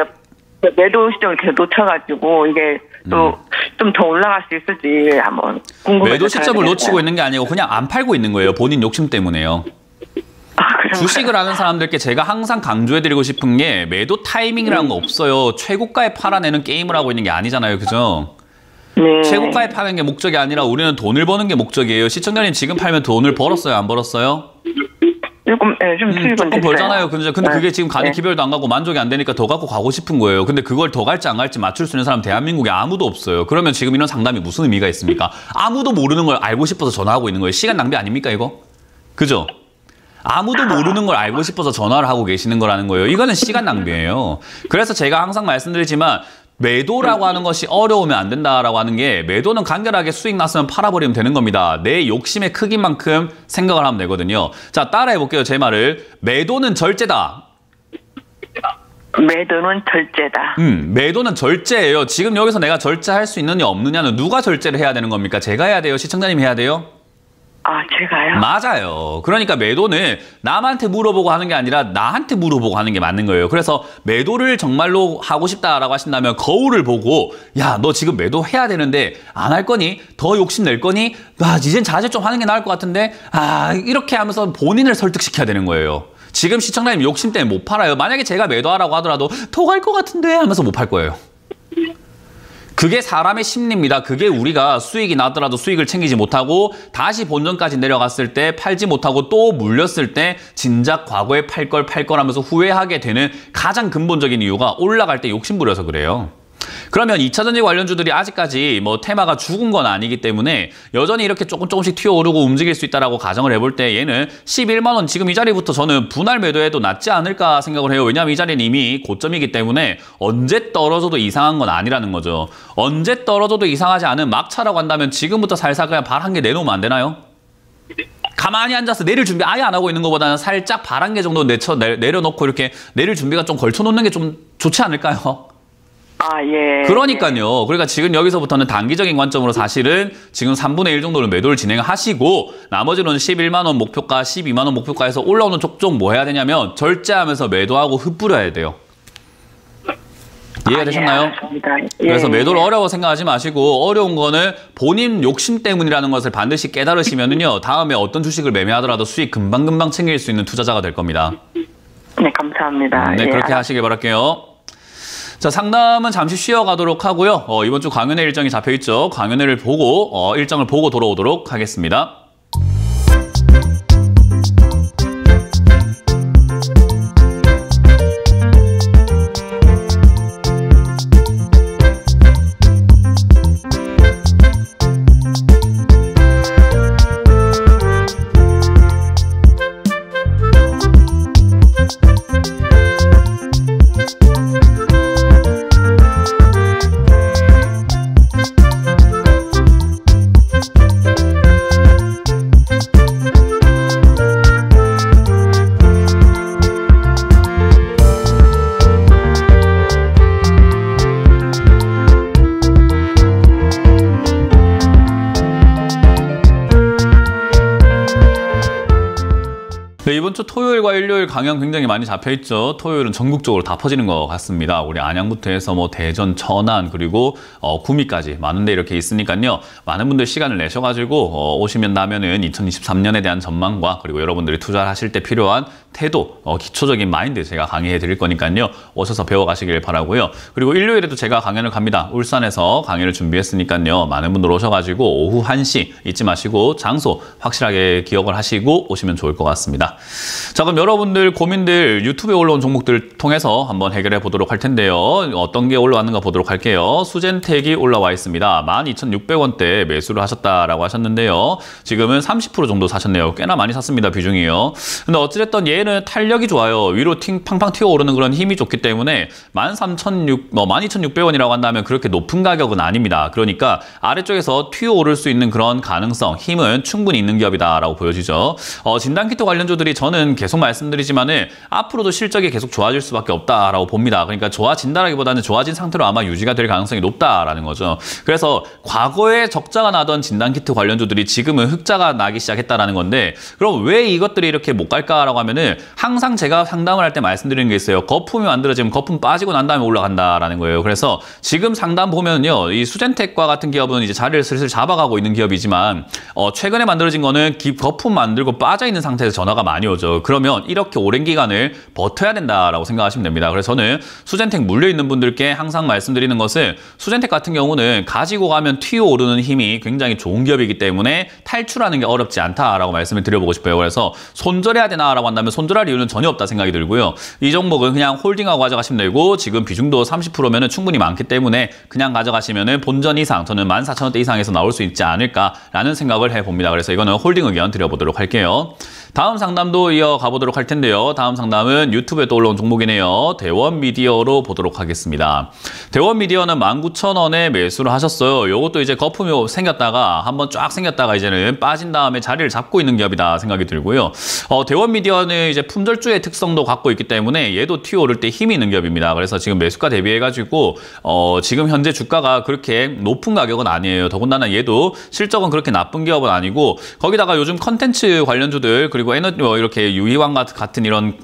매도 시점을 계속 놓쳐가지고 이게 또 좀 더 올라갈 수 있을지 한번 궁금해서. 매도 시점을 놓치고 있는 게 아니고 그냥 안 팔고 있는 거예요. 본인 욕심 때문에요. 주식을 하는 사람들께 제가 항상 강조해드리고 싶은 게 매도 타이밍이라는 거 없어요. 최고가에 팔아내는 게임을 하고 있는 게 아니잖아요. 그죠? 네. 최고가에 파는 게 목적이 아니라 우리는 돈을 버는 게 목적이에요. 시청자님 지금 팔면 돈을 벌었어요? 안 벌었어요? 조금 벌잖아요. 근데 그게 지금 간이 기별도 안 가고 만족이 안 되니까 더 갖고 가고 싶은 거예요. 근데 그걸 더 갈지 안 갈지 맞출 수 있는 사람 대한민국에 아무도 없어요. 그러면 지금 이런 상담이 무슨 의미가 있습니까? 아무도 모르는 걸 알고 싶어서 전화하고 있는 거예요. 시간 낭비 아닙니까 이거? 그죠? 아무도 모르는 걸 알고 싶어서 전화를 하고 계시는 거라는 거예요. 이거는 시간 낭비예요. 그래서 제가 항상 말씀드리지만 매도라고 하는 것이 어려우면 안 된다라고 하는 게 매도는 간결하게 수익 났으면 팔아버리면 되는 겁니다. 내 욕심의 크기만큼 생각을 하면 되거든요. 자, 따라해 볼게요. 제 말을. 매도는 절제다. 매도는 절제다. 매도는 절제예요. 지금 여기서 내가 절제할 수 있느냐 없느냐는 누가 절제를 해야 되는 겁니까? 제가 해야 돼요? 시청자님이 해야 돼요? 아, 제가요? 맞아요. 그러니까 매도는 남한테 물어보고 하는 게 아니라 나한테 물어보고 하는 게 맞는 거예요. 그래서 매도를 정말로 하고 싶다라고 하신다면 거울을 보고 야, 너 지금 매도해야 되는데 안 할 거니? 더 욕심 낼 거니? 이젠 자제 좀 하는 게 나을 것 같은데? 이렇게 하면서 본인을 설득시켜야 되는 거예요. 지금 시청자님 욕심 때문에 못 팔아요. 만약에 제가 매도하라고 하더라도 더 갈 것 같은데 하면서 못 팔 거예요. 그게 사람의 심리입니다. 그게 우리가 수익이 나더라도 수익을 챙기지 못하고 다시 본전까지 내려갔을 때 팔지 못하고 또 물렸을 때 진작 과거에 팔 걸 하면서 후회하게 되는 가장 근본적인 이유가 올라갈 때 욕심 부려서 그래요. 그러면 2차전지 관련주들이 아직까지 뭐 테마가 죽은 건 아니기 때문에 여전히 이렇게 조금씩 튀어오르고 움직일 수 있다라고 가정을 해볼 때 얘는 11만 원 지금 이 자리부터 저는 분할 매도해도 낫지 않을까 생각을 해요. 왜냐하면 이 자리는 이미 고점이기 때문에 언제 떨어져도 이상한 건 아니라는 거죠. 언제 떨어져도 이상하지 않은 막차라고 한다면 지금부터 살살 그냥 발 한 개 내놓으면 안 되나요? 가만히 앉아서 내릴 준비 아예 안 하고 있는 것보다는 살짝 발 한 개 정도 내려놓고 이렇게 내릴 준비가 좀 걸쳐놓는 게 좀 좋지 않을까요? 예. 그러니까요. 그러니까 지금 여기서부터는 단기적인 관점으로 사실은 지금 3분의 1 정도는 매도를 진행하시고 나머지는 11만 원 목표가, 12만 원 목표가에서 올라오는 족족 뭐 해야 되냐면 절제하면서 매도하고 흩뿌려야 돼요. 이해가 되셨나요? 그래서 매도를 어려워 생각하지 마시고 어려운 거는 본인 욕심 때문이라는 것을 반드시 깨달으시면은요. 다음에 어떤 주식을 매매하더라도 수익 금방금방 챙길 수 있는 투자자가 될 겁니다. 네, 감사합니다. 네, 그렇게 하시길 바랄게요. 자, 상담은 잠시 쉬어가도록 하고요. 이번 주 강연회 일정이 잡혀있죠. 강연회를 보고 일정을 보고 돌아오도록 하겠습니다. 토요일과 일요일 강연 굉장히 많이 잡혀 있죠. 토요일은 전국적으로 다 퍼지는 것 같습니다. 우리 안양부터 해서 뭐 대전, 천안 그리고 구미까지 많은 데 이렇게 있으니까요. 많은 분들 시간을 내셔가지고 오시면 나면은 2023년에 대한 전망과 그리고 여러분들이 투자하실 때 필요한 태도, 기초적인 마인드 제가 강의해 드릴 거니까요. 오셔서 배워가시길 바라고요. 그리고 일요일에도 제가 강연을 갑니다. 울산에서 강연을 준비했으니까요. 많은 분들 오셔가지고 오후 1시 잊지 마시고 장소 확실하게 기억을 하시고 오시면 좋을 것 같습니다. 자, 그럼 여러분들 고민들 유튜브에 올라온 종목들 통해서 한번 해결해 보도록 할 텐데요. 어떤 게 올라왔는가 보도록 할게요. 수젠텍이 올라와 있습니다. 12,600원대 매수를 하셨다라고 하셨는데요. 지금은 30% 정도 사셨네요. 꽤나 많이 샀습니다. 비중이요. 근데 어찌됐든 얘는 탄력이 좋아요. 위로 팡팡 튀어오르는 그런 힘이 좋기 때문에 12,600원이라고 한다면 그렇게 높은 가격은 아닙니다. 그러니까 아래쪽에서 튀어오를 수 있는 그런 가능성, 힘은 충분히 있는 기업이다라고 보여지죠. 진단키트 관련주들이 저는 계속 말씀드리지만은 앞으로도 실적이 계속 좋아질 수밖에 없다라고 봅니다. 그러니까 좋아진다라기보다는 좋아진 상태로 아마 유지가 될 가능성이 높다라는 거죠. 그래서 과거에 적자가 나던 진단키트 관련주들이 지금은 흑자가 나기 시작했다라는 건데, 그럼 왜 이것들이 이렇게 못 갈까라고 하면은 항상 제가 상담을 할 때 말씀드리는 게 있어요. 거품이 만들어지면 거품 빠지고 난 다음에 올라간다라는 거예요. 그래서 지금 상담 보면요, 이 수젠텍과 같은 기업은 이제 자리를 슬슬 잡아가고 있는 기업이지만 최근에 만들어진 거는 거품 만들고 빠져 있는 상태에서 전화가 많이 오죠. 그러면 이렇게 오랜 기간을 버텨야 된다라고 생각하시면 됩니다. 그래서 저는 수젠텍 물려 있는 분들께 항상 말씀드리는 것은, 수젠텍 같은 경우는 가지고 가면 튀어오르는 힘이 굉장히 좋은 기업이기 때문에 탈출하는 게 어렵지 않다라고 말씀을 드려보고 싶어요. 그래서 손절해야 되나라고 한다면 손절할 이유는 전혀 없다 생각이 들고요. 이 종목은 그냥 홀딩하고 가져가시면 되고, 지금 비중도 30%면은 충분히 많기 때문에 그냥 가져가시면은 본전 이상, 저는 14,000원대 이상에서 나올 수 있지 않을까라는 생각을 해봅니다. 그래서 이거는 홀딩 의견 드려보도록 할게요. 다음 상담도 이어가 보도록 할 텐데요. 다음 상담은 유튜브에 또 올라온 종목이네요. 대원미디어로 보도록 하겠습니다. 대원미디어는 19,000원에 매수를 하셨어요. 이것도 이제 거품이 생겼다가 한번 쫙 생겼다가 이제는 빠진 다음에 자리를 잡고 있는 기업이다 생각이 들고요. 대원미디어는 이제 품절주의 특성도 갖고 있기 때문에 얘도 튀어오를 때 힘이 있는 기업입니다. 그래서 지금 매수가 대비해가지고 지금 현재 주가가 그렇게 높은 가격은 아니에요. 더군다나 얘도 실적은 그렇게 나쁜 기업은 아니고, 거기다가 요즘 컨텐츠 관련주들 그리고 이렇게 유희왕 같은 이런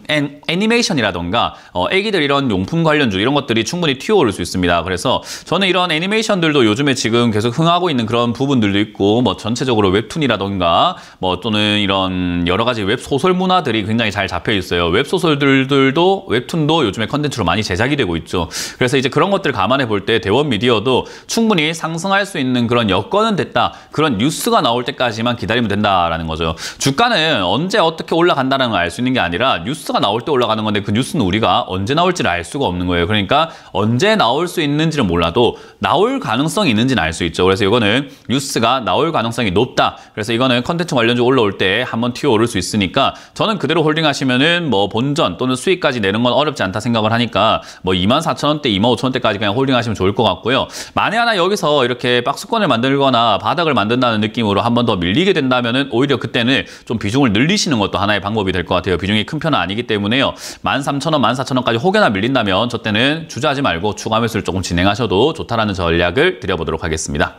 애니메이션이라던가 애기들 이런 용품 관련주 이런 것들이 충분히 튀어오를 수 있습니다. 그래서 저는 이런 애니메이션들도 요즘에 지금 계속 흥하고 있는 그런 부분들도 있고, 뭐 전체적으로 웹툰이라던가 뭐 또는 이런 여러 가지 웹소설 문화들이 굉장히 잘 잡혀 있어요. 웹소설들도 웹툰도 요즘에 컨텐츠로 많이 제작이 되고 있죠. 그래서 이제 그런 것들을 감안해 볼 때 대원미디어도 충분히 상승할 수 있는 그런 여건은 됐다. 그런 뉴스가 나올 때까지만 기다리면 된다라는 거죠. 주가는 언제 어떻게 올라간다는 걸 알 수 있는 게 아니라 뉴스가 나올 때 올라가는 건데, 그 뉴스는 우리가 언제 나올지를 알 수가 없는 거예요. 그러니까 언제 나올 수 있는지는 몰라도 나올 가능성이 있는지는 알 수 있죠. 그래서 이거는 뉴스가 나올 가능성이 높다. 그래서 이거는 컨텐츠 관련주 올라올 때 한번 튀어오를 수 있으니까 저는 그대로 홀딩하시면은 뭐 본전 또는 수익까지 내는 건 어렵지 않다 생각을 하니까 뭐 24,000원대, 25,000원대까지 그냥 홀딩하시면 좋을 것 같고요. 만에 하나 여기서 이렇게 박스권을 만들거나 바닥을 만든다는 느낌으로 한 번 더 밀리게 된다면은 오히려 그때는 좀 비중을 늘리시는 것도 하나의 방법이 될 것 같아요. 비중이 큰 편은 아니기 때문에요. 13,000원, 14,000원까지 혹여나 밀린다면 저 때는 주저하지 말고 추가 매수를 조금 진행하셔도 좋다라는 전략을 드려보도록 하겠습니다.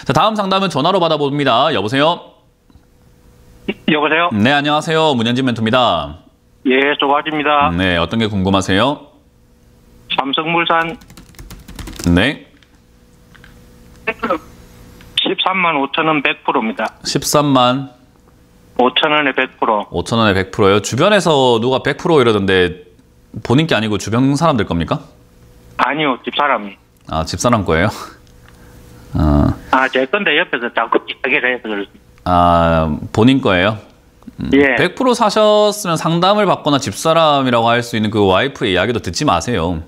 자, 다음 상담은 전화로 받아봅니다. 여보세요? 여보세요? 네, 안녕하세요. 문현진 멘토입니다. 예, 조가지입니다. 네, 어떤 게 궁금하세요? 삼성물산 네. 13만 5천원 100%입니다. 13만 5천원에 100%. 5,000원에 100%요? 주변에서 누가 100% 이러던데 본인 게 아니고 주변 사람들 겁니까? 아니요, 집사람이. 아, 집사람 거예요? 제 건데 옆에서 자꾸 이야기를 해서 그렇습니다. 아, 본인 거예요? 예. 100% 사셨으면 상담을 받거나 집사람이라고 할 수 있는 그 와이프의 이야기도 듣지 마세요.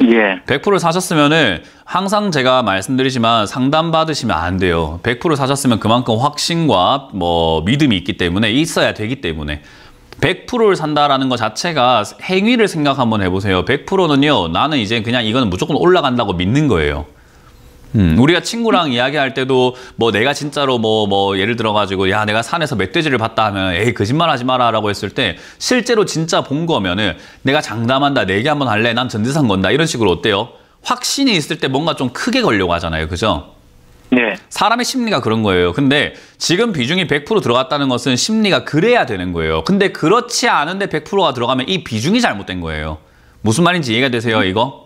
예. 100% 사셨으면은 항상 제가 말씀드리지만 상담 받으시면 안 돼요. 100% 사셨으면 그만큼 확신과 뭐 믿음이 있기 때문에 있어야 되기 때문에 100%를 산다라는 것 자체가 행위를 생각 한번 해보세요. 100%는요, 나는 이제 그냥 이거는 무조건 올라간다고 믿는 거예요. 우리가 친구랑 이야기할 때도 뭐 내가 진짜로 뭐 예를 들어가지고 야 내가 산에서 멧돼지를 봤다 하면 에이 거짓말하지 마라 라고 했을 때 실제로 진짜 본 거면은 내가 장담한다, 내기 한번 할래, 난 전재산 건다 이런 식으로 어때요? 확신이 있을 때 뭔가 좀 크게 걸려고 하잖아요. 그죠? 네. 사람의 심리가 그런 거예요. 근데 지금 비중이 100% 들어갔다는 것은 심리가 그래야 되는 거예요. 근데 그렇지 않은데 100%가 들어가면 이 비중이 잘못된 거예요. 무슨 말인지 이해가 되세요, 이거?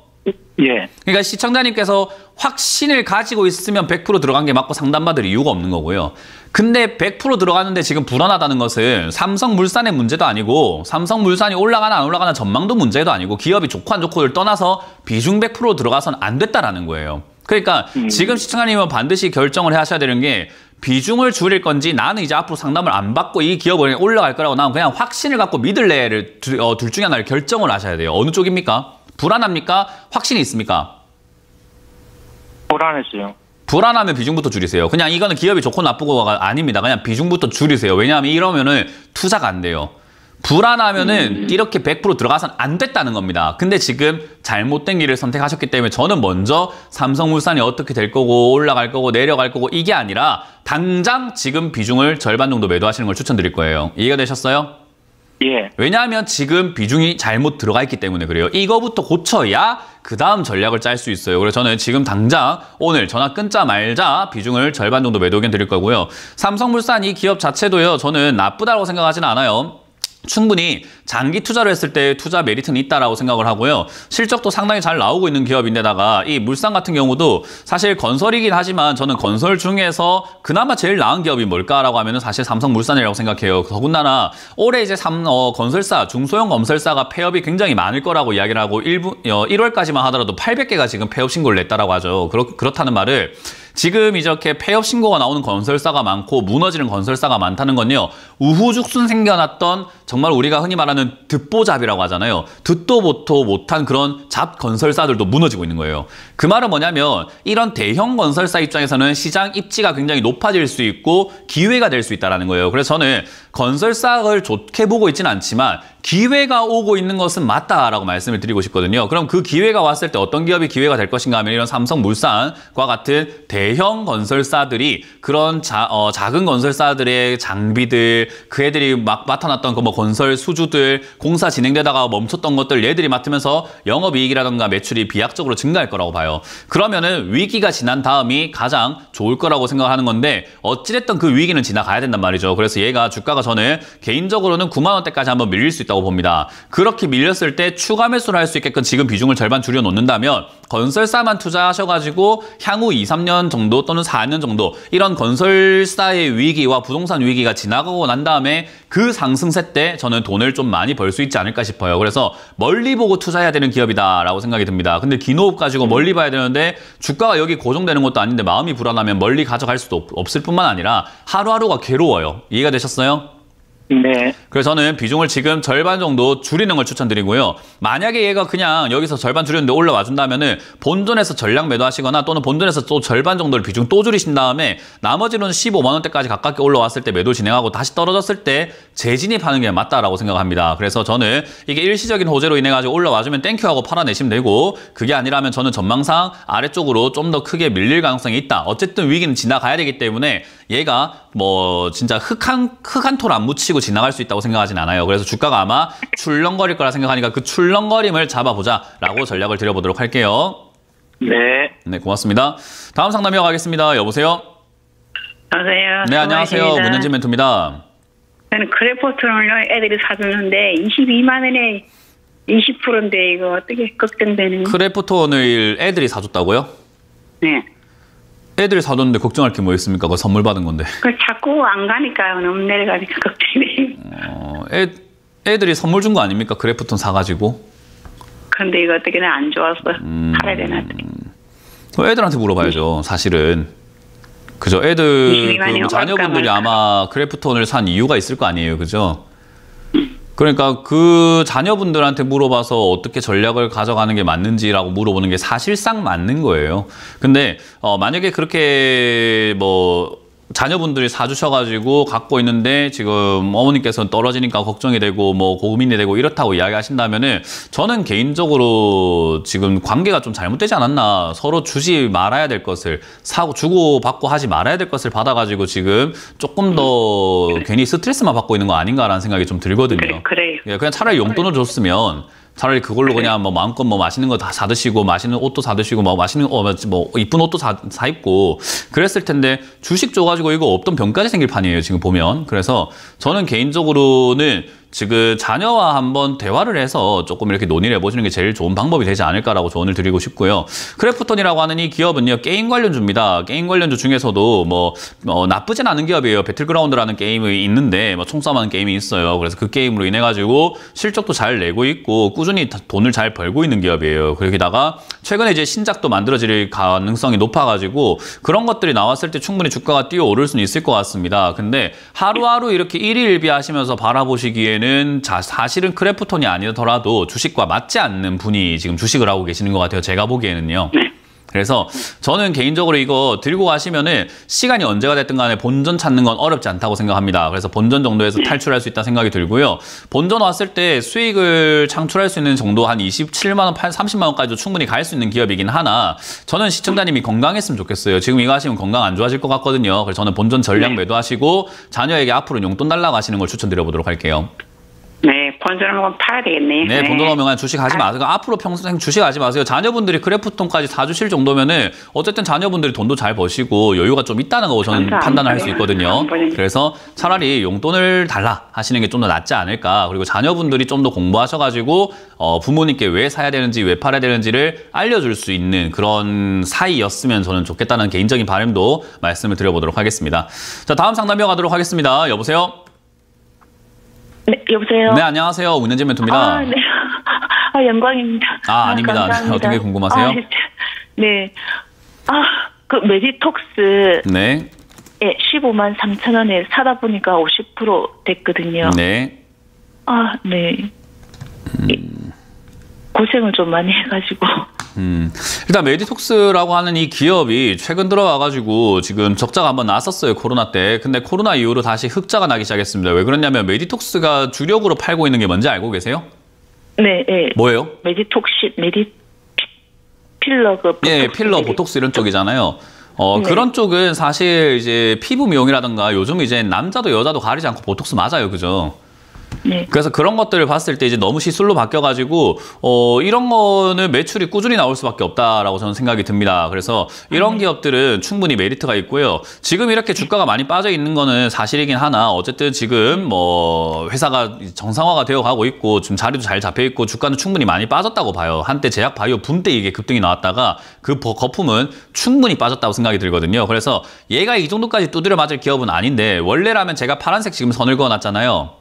예. 그러니까 시청자님께서 확신을 가지고 있으면 100% 들어간 게 맞고 상담받을 이유가 없는 거고요. 근데 100% 들어갔는데 지금 불안하다는 것은 삼성물산의 문제도 아니고 삼성물산이 올라가나 안 올라가나 전망도 문제도 아니고 기업이 좋고 안 좋고를 떠나서 비중 100% 들어가선 안 됐다라는 거예요. 그러니까 지금 시청자님은 반드시 결정을 하셔야 되는 게 비중을 줄일 건지 나는 이제 앞으로 상담을 안 받고 이 기업을 올라갈 거라고 나는 그냥 확신을 갖고 믿을래를 둘 중에 하나를 결정을 하셔야 돼요. 어느 쪽입니까? 불안합니까? 확신이 있습니까? 불안했어요. 불안하면 비중부터 줄이세요. 그냥 이거는 기업이 좋고 나쁘고가 아닙니다. 그냥 비중부터 줄이세요. 왜냐하면 이러면은 투자가 안 돼요. 불안하면은 이렇게 100% 들어가선 안 됐다는 겁니다. 근데 지금 잘못된 길을 선택하셨기 때문에 저는 먼저 삼성물산이 어떻게 될 거고 올라갈 거고 내려갈 거고 이게 아니라 당장 지금 비중을 절반 정도 매도하시는 걸 추천드릴 거예요. 이해가 되셨어요? 예. 왜냐하면 지금 비중이 잘못 들어가 있기 때문에 그래요. 이거부터 고쳐야 그 다음 전략을 짤 수 있어요. 그래서 저는 지금 당장 오늘 전화 끊자 말자 비중을 절반 정도 매도 의견 드릴 거고요. 삼성물산 이 기업 자체도요. 저는 나쁘다고 생각하지는 않아요. 충분히 장기 투자를 했을 때 투자 메리트는 있다라고 생각을 하고요. 실적도 상당히 잘 나오고 있는 기업인데다가 이 물산 같은 경우도 사실 건설이긴 하지만 저는 건설 중에서 그나마 제일 나은 기업이 뭘까라고 하면은 사실 삼성물산이라고 생각해요. 더군다나 올해 이제 건설사, 중소형 건설사가 폐업이 굉장히 많을 거라고 이야기를 하고 1월까지만 하더라도 800개가 지금 폐업 신고를 냈다라고 하죠. 그렇다는 말을 지금 이렇게 폐업 신고가 나오는 건설사가 많고 무너지는 건설사가 많다는 건요. 우후죽순 생겨났던 정말 우리가 흔히 말하는 듣보잡이라고 하잖아요. 듣도 보도 못한 그런 잡 건설사들도 무너지고 있는 거예요. 그 말은 뭐냐면 이런 대형 건설사 입장에서는 시장 입지가 굉장히 높아질 수 있고 기회가 될 수 있다는 거예요. 그래서 저는 건설사를 좋게 보고 있지는 않지만 기회가 오고 있는 것은 맞다라고 말씀을 드리고 싶거든요. 그럼 그 기회가 왔을 때 어떤 기업이 기회가 될 것인가 하면 이런 삼성물산과 같은 대형 건설사들이 그런 작은 건설사들의 장비들, 그 애들이 막 맡아놨던 그 뭐 건설 수주들, 공사 진행되다가 멈췄던 것들 얘들이 맡으면서 영업이익이라든가 매출이 비약적으로 증가할 거라고 봐요. 그러면은 위기가 지난 다음이 가장 좋을 거라고 생각하는 건데 어찌됐든 그 위기는 지나가야 된단 말이죠. 그래서 얘가 주가가 저는 개인적으로는 9만 원대까지 한번 밀릴 수 있다고 봅니다. 그렇게 밀렸을 때 추가 매수를 할 수 있게끔 지금 비중을 절반 줄여 놓는다면 건설사만 투자하셔가지고 향후 2, 3년 정도 또는 4년 정도 이런 건설사의 위기와 부동산 위기가 지나가고 난 다음에 그 상승세 때 저는 돈을 좀 많이 벌 수 있지 않을까 싶어요. 그래서 멀리 보고 투자해야 되는 기업이다라고 생각이 듭니다. 근데 기노업 가지고 멀리 봐야 되는데 주가가 여기 고정되는 것도 아닌데 마음이 불안하면 멀리 가져갈 수도 없을 뿐만 아니라 하루하루가 괴로워요. 이해가 되셨어요? 네. 그래서 저는 비중을 지금 절반 정도 줄이는 걸 추천드리고요. 만약에 얘가 그냥 여기서 절반 줄였는데 올라와 준다면은 본전에서 전량 매도하시거나 또는 본전에서 또 절반 정도를 비중 또 줄이신 다음에 나머지는 15만 원대까지 가깝게 올라왔을 때 매도 진행하고 다시 떨어졌을 때 재진입하는 게 맞다라고 생각합니다. 그래서 저는 이게 일시적인 호재로 인해 가지고 올라와주면 땡큐하고 팔아내시면 되고 그게 아니라면 저는 전망상 아래쪽으로 좀 더 크게 밀릴 가능성이 있다. 어쨌든 위기는 지나가야 되기 때문에 얘가 뭐 진짜 흙 한 톨 안 묻히고 지나갈 수 있다고 생각하진 않아요. 그래서 주가가 아마 출렁거릴 거라 생각하니까 그 출렁거림을 잡아보자라고 전략을 드려보도록 할게요. 네. 네, 고맙습니다. 다음 상담 이어가겠습니다. 여보세요? 안녕하세요. 네, 안녕하세요. 문현진 멘토입니다. 저는 크레포트를 애들이 사줬는데 22만 원에 20%인데 이거 어떻게 걱정되는? 크래프톤을 애들이 사줬다고요? 네. 애들이 사줬는데 걱정할 게 뭐 있습니까? 그거 선물 받은 건데. 그 자꾸 안 가니까 너무 내려가니까 걱정이. 애들이 선물 준 거 아닙니까? 크래프톤 사가지고. 근데 이거 어떻게 안 좋았어. 팔아야 되나? 애들한테 물어봐야죠. 사실은. 그죠? 애들 그 자녀분들이 아마 크래프톤을 산 이유가 있을 거 아니에요. 그죠? 그러니까 그 자녀분들한테 물어봐서 어떻게 전략을 가져가는 게 맞는지라고 물어보는 게 사실상 맞는 거예요. 근데 만약에 그렇게 뭐 자녀분들이 사주셔가지고 갖고 있는데 지금 어머니께서는 떨어지니까 걱정이 되고 뭐 고민이 되고 이렇다고 이야기하신다면은 저는 개인적으로 지금 관계가 좀 잘못되지 않았나, 서로 주지 말아야 될 것을 사고 주고 받고 하지 말아야 될 것을 받아가지고 지금 조금 더 괜히 스트레스만 받고 있는 거 아닌가라는 생각이 좀 들거든요. 그래요. 그냥 차라리 용돈을 줬으면 차라리 그걸로 그냥 뭐 마음껏 뭐 맛있는 거 다 사드시고 맛있는 옷도 사드시고 뭐 맛있는 뭐 이쁜 옷도 사 입고 그랬을 텐데 주식 줘가지고 이거 없던 병까지 생길 판이에요 지금 보면. 그래서 저는 개인적으로는 지금 자녀와 한번 대화를 해서 조금 이렇게 논의를 해보시는 게 제일 좋은 방법이 되지 않을까라고 조언을 드리고 싶고요. 크래프톤이라고 하는 이 기업은요, 게임 관련주입니다. 게임 관련주 중에서도 뭐 나쁘진 않은 기업이에요. 배틀그라운드라는 게임이 있는데 뭐 총싸움하는 게임이 있어요. 그래서 그 게임으로 인해 가지고 실적도 잘 내고 있고 꾸준히 돈을 잘 벌고 있는 기업이에요. 거기다가 최근에 이제 신작도 만들어질 가능성이 높아가지고 그런 것들이 나왔을 때 충분히 주가가 뛰어오를 수는 있을 것 같습니다. 근데 하루하루 이렇게 일희일비하시면서 바라보시기에는 사실은 크래프톤이 아니더라도 주식과 맞지 않는 분이 지금 주식을 하고 계시는 것 같아요. 제가 보기에는요. 그래서 저는 개인적으로 이거 들고 가시면은 시간이 언제가 됐든 간에 본전 찾는 건 어렵지 않다고 생각합니다. 그래서 본전 정도에서 탈출할 수 있다는 생각이 들고요. 본전 왔을 때 수익을 창출할 수 있는 정도 한 27만 원, 30만 원까지도 충분히 갈 수 있는 기업이긴 하나 저는 시청자님이 건강했으면 좋겠어요. 지금 이거 하시면 건강 안 좋아질 것 같거든요. 그래서 저는 본전 전량 매도하시고 자녀에게 앞으로 용돈 달라고 하시는 걸 추천드려보도록 할게요. 네, 본전 한번 팔아야 되겠네. 네, 돈 들어오면 주식 하지 마세요. 앞으로 평생 주식 하지 마세요. 자녀분들이 크래프톤까지 사주실 정도면은 어쨌든 자녀분들이 돈도 잘 버시고 여유가 좀 있다는 거 저는 판단을 할 수 있거든요. 그래서 차라리 용돈을 달라 하시는 게 좀 더 낫지 않을까. 그리고 자녀분들이 좀 더 공부하셔가지고 부모님께 왜 사야 되는지 왜 팔아야 되는지를 알려줄 수 있는 그런 사이였으면 저는 좋겠다는 개인적인 바람도 말씀을 드려보도록 하겠습니다. 자, 다음 상담 이어가도록 하겠습니다. 여보세요? 네, 여보세요? 네, 안녕하세요. 운영진 멘토입니다. 아, 네. 아, 영광입니다. 아닙니다. 감사합니다. 어떤 게 궁금하세요? 네. 그 메디톡스. 네. 예, 15만 3천 원에 사다 보니까 50% 됐거든요. 네. 네. 고생을 좀 많이 해가지고. 일단 메디톡스라고 하는 이 기업이 최근 들어와가지고 지금 적자가 한번 났었어요, 코로나 때. 근데 코로나 이후로 다시 흑자가 나기 시작했습니다. 왜 그러냐면 메디톡스가 주력으로 팔고 있는 게 뭔지 알고 계세요? 네, 예. 뭐예요? 필러 예, 필러, 보톡스 이런 쪽이잖아요. 네. 그런 쪽은 사실 이제 피부 미용이라든가 요즘 이제 남자도 여자도 가리지 않고 보톡스 맞아요, 그죠? 네. 그래서 그런 것들을 봤을 때 이제 너무 시술로 바뀌어가지고 이런 거는 매출이 꾸준히 나올 수밖에 없다라고 저는 생각이 듭니다. 그래서 이런 기업들은 충분히 메리트가 있고요. 지금 이렇게 주가가 많이 빠져 있는 거는 사실이긴 하나 어쨌든 지금 뭐 회사가 정상화가 되어 가고 있고 지금 자리도 잘 잡혀 있고 주가는 충분히 많이 빠졌다고 봐요. 한때 제약 바이오 붐 때 이게 급등이 나왔다가 그 거품은 충분히 빠졌다고 생각이 들거든요. 그래서 얘가 이 정도까지 두드려 맞을 기업은 아닌데 원래라면 제가 파란색 지금 선을 그어놨잖아요.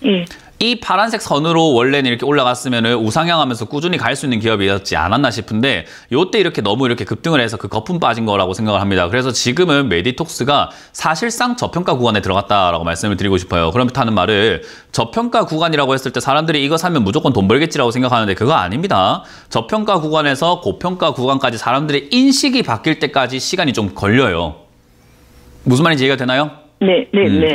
예. 이 파란색 선으로 원래는 이렇게 올라갔으면 우상향하면서 꾸준히 갈 수 있는 기업이었지 않았나 싶은데 요때 이렇게 너무 이렇게 급등을 해서 그 거품 빠진 거라고 생각을 합니다. 그래서 지금은 메디톡스가 사실상 저평가 구간에 들어갔다라고 말씀을 드리고 싶어요. 그렇다는 말을 저평가 구간이라고 했을 때 사람들이 이거 사면 무조건 돈 벌겠지라고 생각하는데 그거 아닙니다. 저평가 구간에서 고평가 구간까지 사람들의 인식이 바뀔 때까지 시간이 좀 걸려요. 무슨 말인지 이해가 되나요? 네.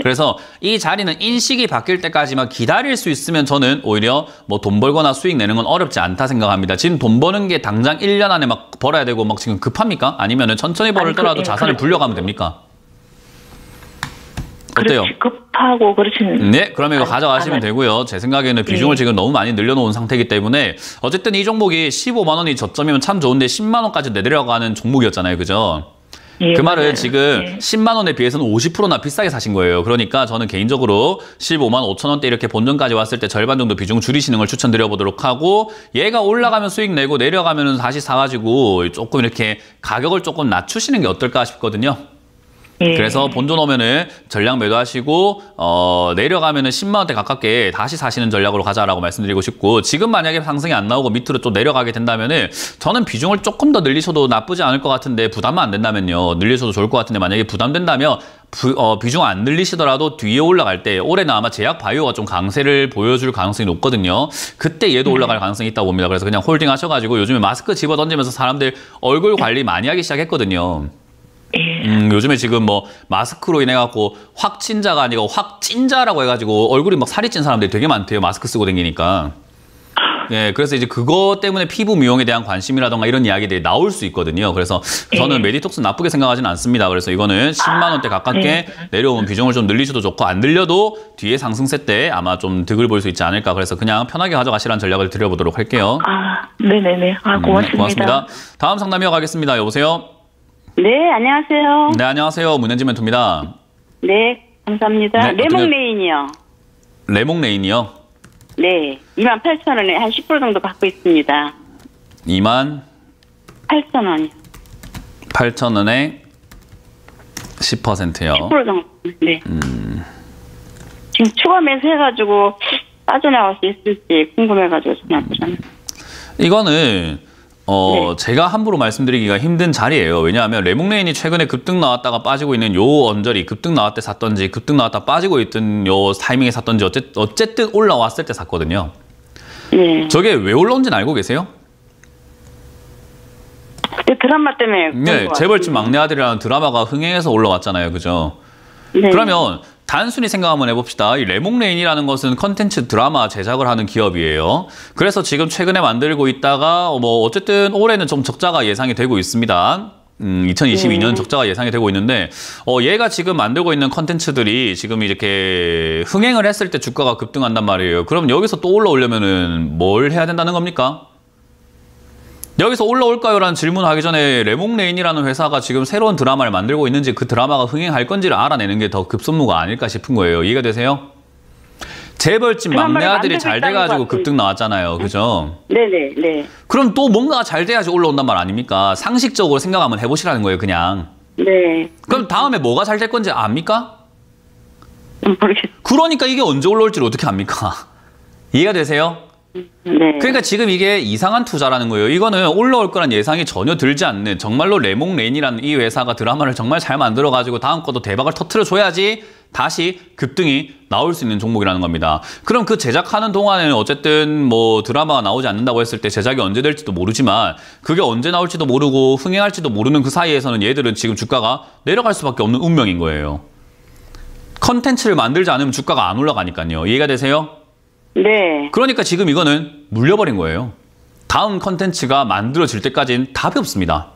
그래서 이 자리는 인식이 바뀔 때까지만 기다릴 수 있으면 저는 오히려 뭐 돈 벌거나 수익 내는 건 어렵지 않다 생각합니다. 지금 돈 버는 게 당장 1년 안에 막 벌어야 되고 막 지금 급합니까? 아니면은 천천히 벌더라도 자산을 불려가면 됩니까? 어때요? 그렇지, 급하고 그렇지는. 네, 그러면 이거 가져가시면 되고요. 제 생각에는 비중을 지금 너무 많이 늘려놓은 상태이기 때문에 어쨌든 이 종목이 15만 원이 저점이면 참 좋은데 10만 원까지 내려가는 종목이었잖아요. 그죠? 예, 그 말은 맞아요. 지금 예. 10만 원에 비해서는 50%나 비싸게 사신 거예요. 그러니까 저는 개인적으로 15만 5천 원대 이렇게 본전까지 왔을 때 절반 정도 비중 줄이시는 걸 추천드려 보도록 하고 얘가 올라가면 수익 내고 내려가면 다시 사가지고 조금 이렇게 가격을 조금 낮추시는 게 어떨까 싶거든요. 예. 그래서 본전 오면은 전량 매도하시고 내려가면은 10만 원대 가깝게 다시 사시는 전략으로 가자라고 말씀드리고 싶고 지금 만약에 상승이 안 나오고 밑으로 또 내려가게 된다면은 저는 비중을 조금 더 늘리셔도 나쁘지 않을 것 같은데 부담은 안 된다면요. 늘리셔도 좋을 것 같은데 만약에 부담된다면 비중 안 늘리시더라도 뒤에 올라갈 때 올해는 아마 제약 바이오가 좀 강세를 보여줄 가능성이 높거든요. 그때 얘도 올라갈 가능성이 있다고 봅니다. 그래서 그냥 홀딩 하셔가지고 요즘에 마스크 집어 던지면서 사람들 얼굴 관리 많이 하기 시작했거든요. 요즘에 지금 뭐 마스크로 인해 갖고 확진자가 아니고 확찐자라고 해가지고 얼굴이 막 살이 찐 사람들이 되게 많대요. 마스크 쓰고 다니니까. 예, 그래서 이제 그거 때문에 피부 미용에 대한 관심이라던가 이런 이야기들이 나올 수 있거든요. 그래서 저는 메디톡스 나쁘게 생각하지는 않습니다. 그래서 이거는 10만 원대 가깝게 내려오면 비중을 좀 늘리셔도 좋고 안 늘려도 뒤에 상승세 때 아마 좀 득을 볼 수 있지 않을까. 그래서 그냥 편하게 가져가시라는 전략을 드려보도록 할게요. 네네네. 고맙습니다. 고맙습니다. 다음 상담 이어가겠습니다. 여보세요? 네, 안녕하세요. 네, 안녕하세요. 문현지 멘토입니다. 네, 감사합니다. 네, 레몬레인이요. 레몽레인이요? 네, 28,000원에 한 10% 정도 받고 있습니다. 28,000원이요. 8,000원에 10%요. 10% 정도. 네. 지금 추가 매수해가지고 빠져나갈 수 있을지 궁금해가지고 전화드렸어요. 이거는 네. 제가 함부로 말씀드리기가 힘든 자리예요. 왜냐하면 레몽레인이 최근에 급등 나왔다가 빠지고 있는 요 언저리, 급등 나왔을 때 샀던지 급등 나왔다 빠지고 있던 요 타이밍에 샀던지 어쨌든 올라왔을 때 샀거든요. 네. 저게 왜 올라온지는 알고 계세요? 그때 드라마 때문에. 네, 재벌집 막내 아들이라는 드라마가 흥행해서 올라왔잖아요. 그죠? 네. 그러면 단순히 생각 한번 해봅시다. 이 레몽레인이라는 것은 컨텐츠 드라마 제작을 하는 기업이에요. 그래서 지금 최근에 만들고 있다가 뭐 어쨌든 올해는 좀 적자가 예상이 되고 있습니다. 2022년 적자가 예상이 되고 있는데 얘가 지금 만들고 있는 컨텐츠들이 지금 이렇게 흥행을 했을 때 주가가 급등한단 말이에요. 그럼 여기서 또 올라오려면은 뭘 해야 된다는 겁니까? 여기서 올라올까요? 라는 질문을 하기 전에 레몽레인이라는 회사가 지금 새로운 드라마를 만들고 있는지 그 드라마가 흥행할 건지를 알아내는 게 더 급선무가 아닐까 싶은 거예요. 이해가 되세요? 재벌집 막내 아들이 잘 돼가지고 급등 나왔잖아요. 그죠? 네네, 네. 그럼 또 뭔가가 잘 돼야지 올라온단 말 아닙니까? 상식적으로 생각 한번 해보시라는 거예요, 그냥. 네. 그럼 다음에 뭐가 잘 될 건지 압니까? 모르겠어요. 그러니까 이게 언제 올라올지를 어떻게 압니까? 이해가 되세요? 네. 그러니까 지금 이게 이상한 투자라는 거예요. 이거는 올라올 거란 예상이 전혀 들지 않는, 정말로 레몽레인이라는 이 회사가 드라마를 정말 잘 만들어가지고 다음 것도 대박을 터트려줘야지 다시 급등이 나올 수 있는 종목이라는 겁니다. 그럼 그 제작하는 동안에는 어쨌든 뭐 드라마가 나오지 않는다고 했을 때 제작이 언제 될지도 모르지만 그게 언제 나올지도 모르고 흥행할지도 모르는 그 사이에서는 얘들은 지금 주가가 내려갈 수밖에 없는 운명인 거예요. 컨텐츠를 만들지 않으면 주가가 안 올라가니까요. 이해가 되세요? 네. 그러니까 지금 이거는 물려버린 거예요. 다음 컨텐츠가 만들어질 때까지는 답이 없습니다.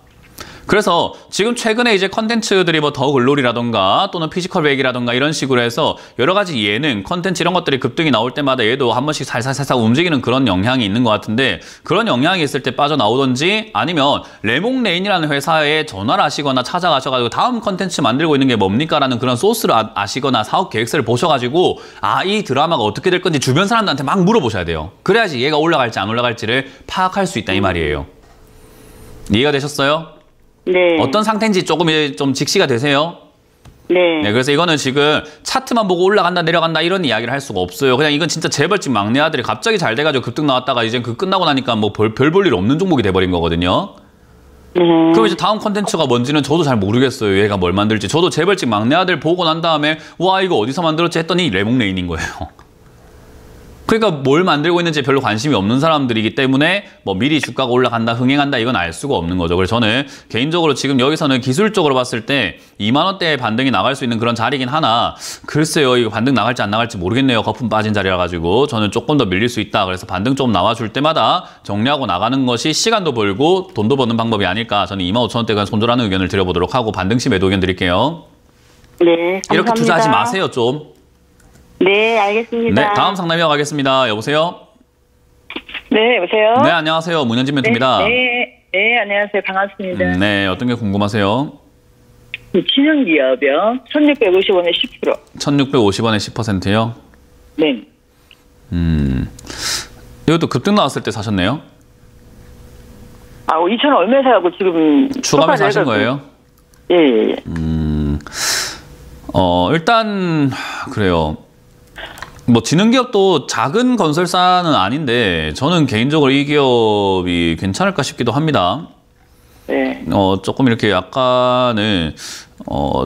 그래서 지금 최근에 이제 컨텐츠들이 뭐 더 글로리라던가 또는 피지컬 백이라던가 이런 식으로 해서 여러 가지 예능, 컨텐츠 이런 것들이 급등이 나올 때마다 얘도 한 번씩 살살살살 움직이는 그런 영향이 있는 것 같은데 그런 영향이 있을 때 빠져나오던지 아니면 레몽레인이라는 회사에 전화를 하시거나 찾아가셔가지고 다음 컨텐츠 만들고 있는 게 뭡니까? 라는 그런 소스를 아시거나 사업 계획서를 보셔가지고 이 드라마가 어떻게 될 건지 주변 사람들한테 막 물어보셔야 돼요. 그래야지 얘가 올라갈지 안 올라갈지를 파악할 수 있다 이 말이에요. 이해가 되셨어요? 네. 어떤 상태인지 조금 좀 직시가 되세요? 네. 네, 그래서 이거는 지금 차트만 보고 올라간다 내려간다 이런 이야기를 할 수가 없어요. 그냥 이건 진짜 재벌집 막내 아들이 갑자기 잘 돼가지고 급등 나왔다가 이제 그 끝나고 나니까 뭐 별 볼 일 없는 종목이 돼버린 거거든요. 그럼 이제 다음 컨텐츠가 뭔지는 저도 잘 모르겠어요. 얘가 뭘 만들지. 저도 재벌집 막내 아들 보고 난 다음에 와 이거 어디서 만들었지 했더니 레몽레인인 거예요. 그러니까 뭘 만들고 있는지 별로 관심이 없는 사람들이기 때문에 뭐 미리 주가가 올라간다, 흥행한다 이건 알 수가 없는 거죠. 그래서 저는 개인적으로 지금 여기서는 기술적으로 봤을 때 2만 원대의 반등이 나갈 수 있는 그런 자리긴 하나 글쎄요. 이거 반등 나갈지 안 나갈지 모르겠네요. 거품 빠진 자리라 가지고 저는 조금 더 밀릴 수 있다. 그래서 반등 좀 나와줄 때마다 정리하고 나가는 것이 시간도 벌고 돈도 버는 방법이 아닐까. 저는 25,000원대간 손절하는 의견을 드려보도록 하고 반등 시 매도 의견 드릴게요. 네. 감사합니다. 이렇게 투자하지 마세요 좀. 네, 알겠습니다. 네, 다음 상담 이어가겠습니다. 여보세요? 네, 여보세요? 네, 안녕하세요. 문현진 멘토입니다. 네, 안녕하세요. 반갑습니다. 네, 어떤 게 궁금하세요? 신흥기업이요. 1650원에 10%. 1650원에 10%요? 네. 이것도 급등 나왔을 때 사셨네요? 2,000원 얼마에 사고 지금. 추가 매수하신 거예요? 예. 일단, 그래요. 뭐 지능기업도 작은 건설사는 아닌데 저는 개인적으로 이 기업이 괜찮을까 싶기도 합니다. 네. 조금 이렇게 약간은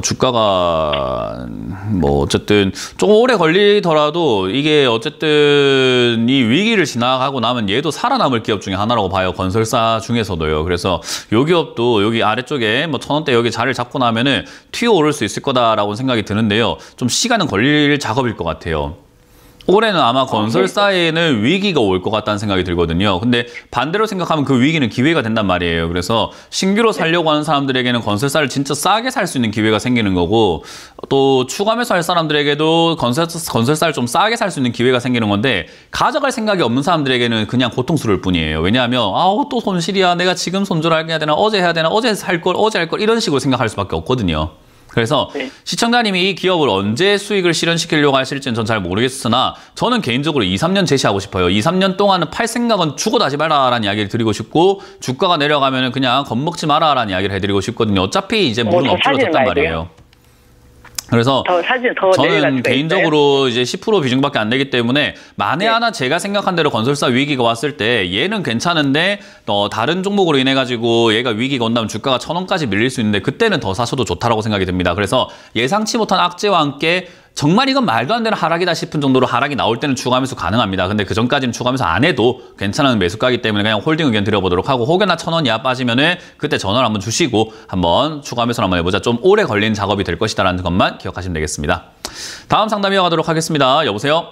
주가가 뭐 어쨌든 조금 오래 걸리더라도 이게 어쨌든 이 위기를 지나가고 나면 얘도 살아남을 기업 중에 하나라고 봐요. 건설사 중에서도요. 그래서 요 기업도 여기 아래쪽에 뭐 1,000원대 여기 자리를 잡고 나면은 튀어오를 수 있을 거다라고 생각이 드는데요. 좀 시간은 걸릴 작업일 것 같아요. 올해는 아마 건설사에는 위기가 올 것 같다는 생각이 들거든요. 근데 반대로 생각하면 그 위기는 기회가 된단 말이에요. 그래서 신규로 살려고 하는 사람들에게는 건설사를 진짜 싸게 살 수 있는 기회가 생기는 거고, 또 추가 매수할 사람들에게도 건설사를 좀 싸게 살 수 있는 기회가 생기는 건데, 가져갈 생각이 없는 사람들에게는 그냥 고통스러울 뿐이에요. 왜냐하면 아우 또 손실이야, 내가 지금 손절해야 되나, 어제 해야 되나, 어제 살 걸, 어제 할 걸, 이런 식으로 생각할 수밖에 없거든요. 그래서 네. 시청자님이 이 기업을 언제 수익을 실현시키려고 하실지는 전 잘 모르겠으나, 저는 개인적으로 2, 3년 제시하고 싶어요. 2, 3년 동안은 팔 생각은 죽어도 하지 마라라는 이야기를 드리고 싶고, 주가가 내려가면은 그냥 겁먹지 마라라는 이야기를 해드리고 싶거든요. 어차피 이제 물은 엎질러졌단 말이에요. 그래서 저는 개인적으로 이제 10% 비중밖에 안 되기 때문에, 만에 하나 제가 생각한 대로 건설사 위기가 왔을 때 얘는 괜찮은데 다른 종목으로 인해 가지고 얘가 위기가 온다면 주가가 1,000원까지 밀릴 수 있는데, 그때는 더 사셔도 좋다라고 생각이 듭니다. 그래서 예상치 못한 악재와 함께 정말 이건 말도 안 되는 하락이다 싶은 정도로 하락이 나올 때는 추가 매수 가능합니다. 근데 그 전까지는 추가 매수 안 해도 괜찮은 매수가이기 때문에 그냥 홀딩 의견 드려보도록 하고, 혹여나 1,000원 이하 빠지면은 그때 전화를 한번 주시고 한번 추가 매수를 한번 해보자. 좀 오래 걸리는 작업이 될 것이다라는 것만 기억하시면 되겠습니다. 다음 상담 이어가도록 하겠습니다. 여보세요?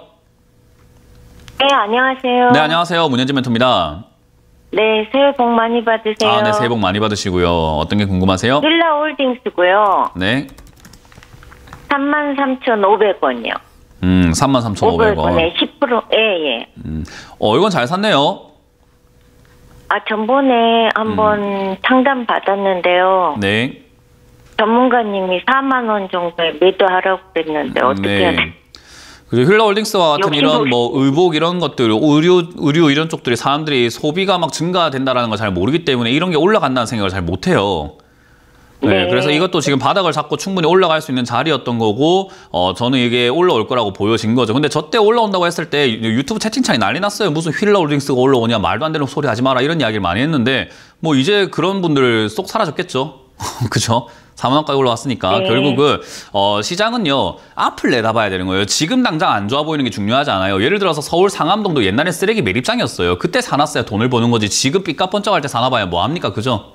네, 안녕하세요. 네, 안녕하세요. 문현진 멘토입니다. 네, 새해 복 많이 받으세요. 아, 네, 새해 복 많이 받으시고요. 어떤 게 궁금하세요? 힐라홀딩스고요. 네. 33,500원이요. 33,500원. 500원에 10%, 예. 이건 잘 샀네요. 아, 전번에 한번 상담 받았는데요. 네. 전문가님이 4만 원 정도에 매도하라고 그랬는데 어떻게 해야 돼요? 그리고 힐라홀딩스와 같은 이런 뭐 의복 이런 것들, 의류 이런 쪽들이 사람들이 소비가 막 증가된다라는 걸 잘 모르기 때문에 이런 게 올라간다는 생각을 잘 못해요. 네, 그래서 이것도 지금 바닥을 잡고 충분히 올라갈 수 있는 자리였던 거고, 저는 이게 올라올 거라고 보여진 거죠. 근데 저 때 올라온다고 했을 때 유튜브 채팅창이 난리 났어요. 무슨 힐라홀딩스가 올라오냐, 말도 안 되는 소리 하지 마라, 이런 이야기를 많이 했는데, 뭐 이제 그런 분들 쏙 사라졌겠죠. 그죠? 4만 원까지 올라왔으니까. 네. 결국은 시장은요, 앞을 내다봐야 되는 거예요. 지금 당장 안 좋아 보이는 게 중요하지 않아요. 예를 들어서 서울 상암동도 옛날에 쓰레기 매립장이었어요. 그때 사놨어야 돈을 버는 거지. 지금 삐까뻔쩍할 때 사놔봐야 뭐합니까? 그죠?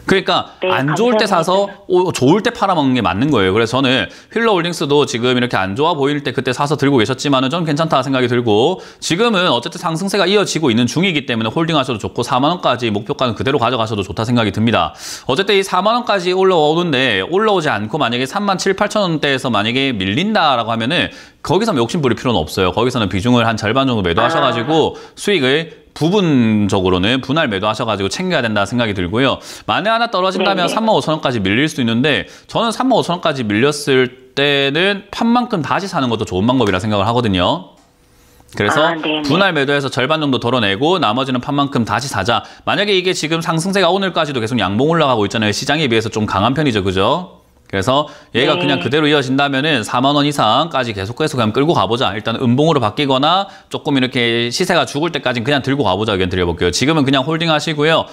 그러니까 네, 안 좋을 때 사서 좋을 때 팔아먹는 게 맞는 거예요. 그래서 저는 힐러홀딩스도 지금 이렇게 안 좋아 보일 때 그때 사서 들고 계셨지만은 좀 괜찮다 생각이 들고, 지금은 어쨌든 상승세가 이어지고 있는 중이기 때문에 홀딩하셔도 좋고 4만 원까지 목표가는 그대로 가져가셔도 좋다 생각이 듭니다. 어쨌든 이 4만 원까지 올라오는데, 올라오지 않고 만약에 3만 7, 8천 원대에서 만약에 밀린다라고 하면은 거기서 욕심 부릴 필요는 없어요. 거기서는 비중을 한 절반 정도 매도하셔가지고 수익을 부분적으로는 분할 매도하셔가지고 챙겨야 된다 생각이 들고요. 만에 하나 떨어진다면 35,000원까지 밀릴 수 있는데, 저는 35,000원까지 밀렸을 때는 판만큼 다시 사는 것도 좋은 방법이라 생각을 하거든요. 그래서 분할 매도해서 절반 정도 덜어내고 나머지는 판만큼 다시 사자. 만약에 이게 지금 상승세가 오늘까지도 계속 양봉 올라가고 있잖아요. 시장에 비해서 좀 강한 편이죠. 그죠? 그래서 얘가 그냥 그대로 이어진다면은 4만 원 이상까지 계속해서 그냥 끌고 가보자. 일단 음봉으로 바뀌거나 조금 이렇게 시세가 죽을 때까지는 그냥 들고 가보자 의견 드려볼게요. 지금은 그냥 홀딩 하시고요.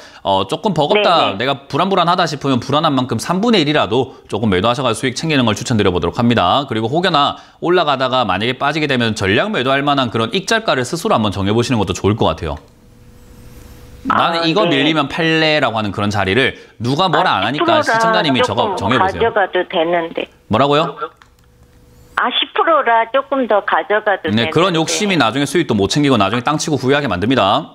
조금 버겁다, 내가 불안불안하다 싶으면 불안한 만큼 3분의 1이라도 조금 매도하셔서 수익 챙기는 걸 추천드려보도록 합니다. 그리고 혹여나 올라가다가 만약에 빠지게 되면 전량 매도할 만한 그런 익절가를 스스로 한번 정해보시는 것도 좋을 것 같아요. 나는 이거 밀리면 팔래라고 하는 그런 자리를 누가 뭐라 안 하니까 시청자님이 정해보세요. 가져가도 되는데. 뭐라고요? 10%라 조금 더 가져가도 되는데. 그런 욕심이 나중에 수익도 못 챙기고 나중에 땅 치고 후회하게 만듭니다.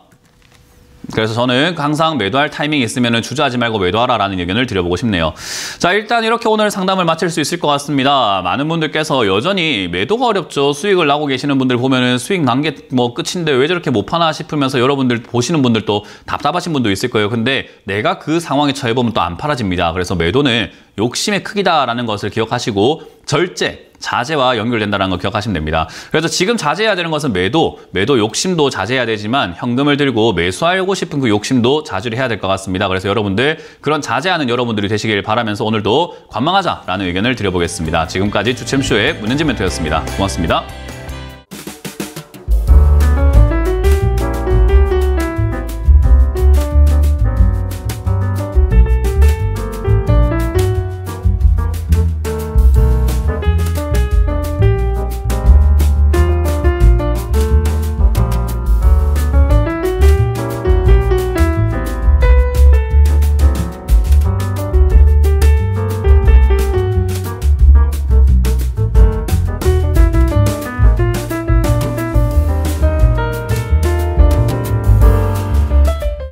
그래서 저는 항상 매도할 타이밍이 있으면 주저하지 말고 매도하라라는 의견을 드려보고 싶네요. 자, 일단 이렇게 오늘 상담을 마칠 수 있을 것 같습니다. 많은 분들께서 여전히 매도가 어렵죠. 수익을 나고 계시는 분들 보면은 수익 난 게 뭐 끝인데 왜 저렇게 못 파나 싶으면서 여러분들 보시는 분들도 답답하신 분도 있을 거예요. 근데 내가 그 상황에 처해보면 또 안 팔아집니다. 그래서 매도는 욕심의 크기다라는 것을 기억하시고 절제, 자제와 연결된다는 걸 기억하시면 됩니다. 그래서 지금 자제해야 되는 것은 매도 욕심도 자제해야 되지만 현금을 들고 매수하고 싶은 그 욕심도 자제를 해야 될 것 같습니다. 그래서 여러분들 그런 자제하는 여러분들이 되시길 바라면서 오늘도 관망하자라는 의견을 드려보겠습니다. 지금까지 주챔쇼의 문현진 멘토였습니다. 고맙습니다.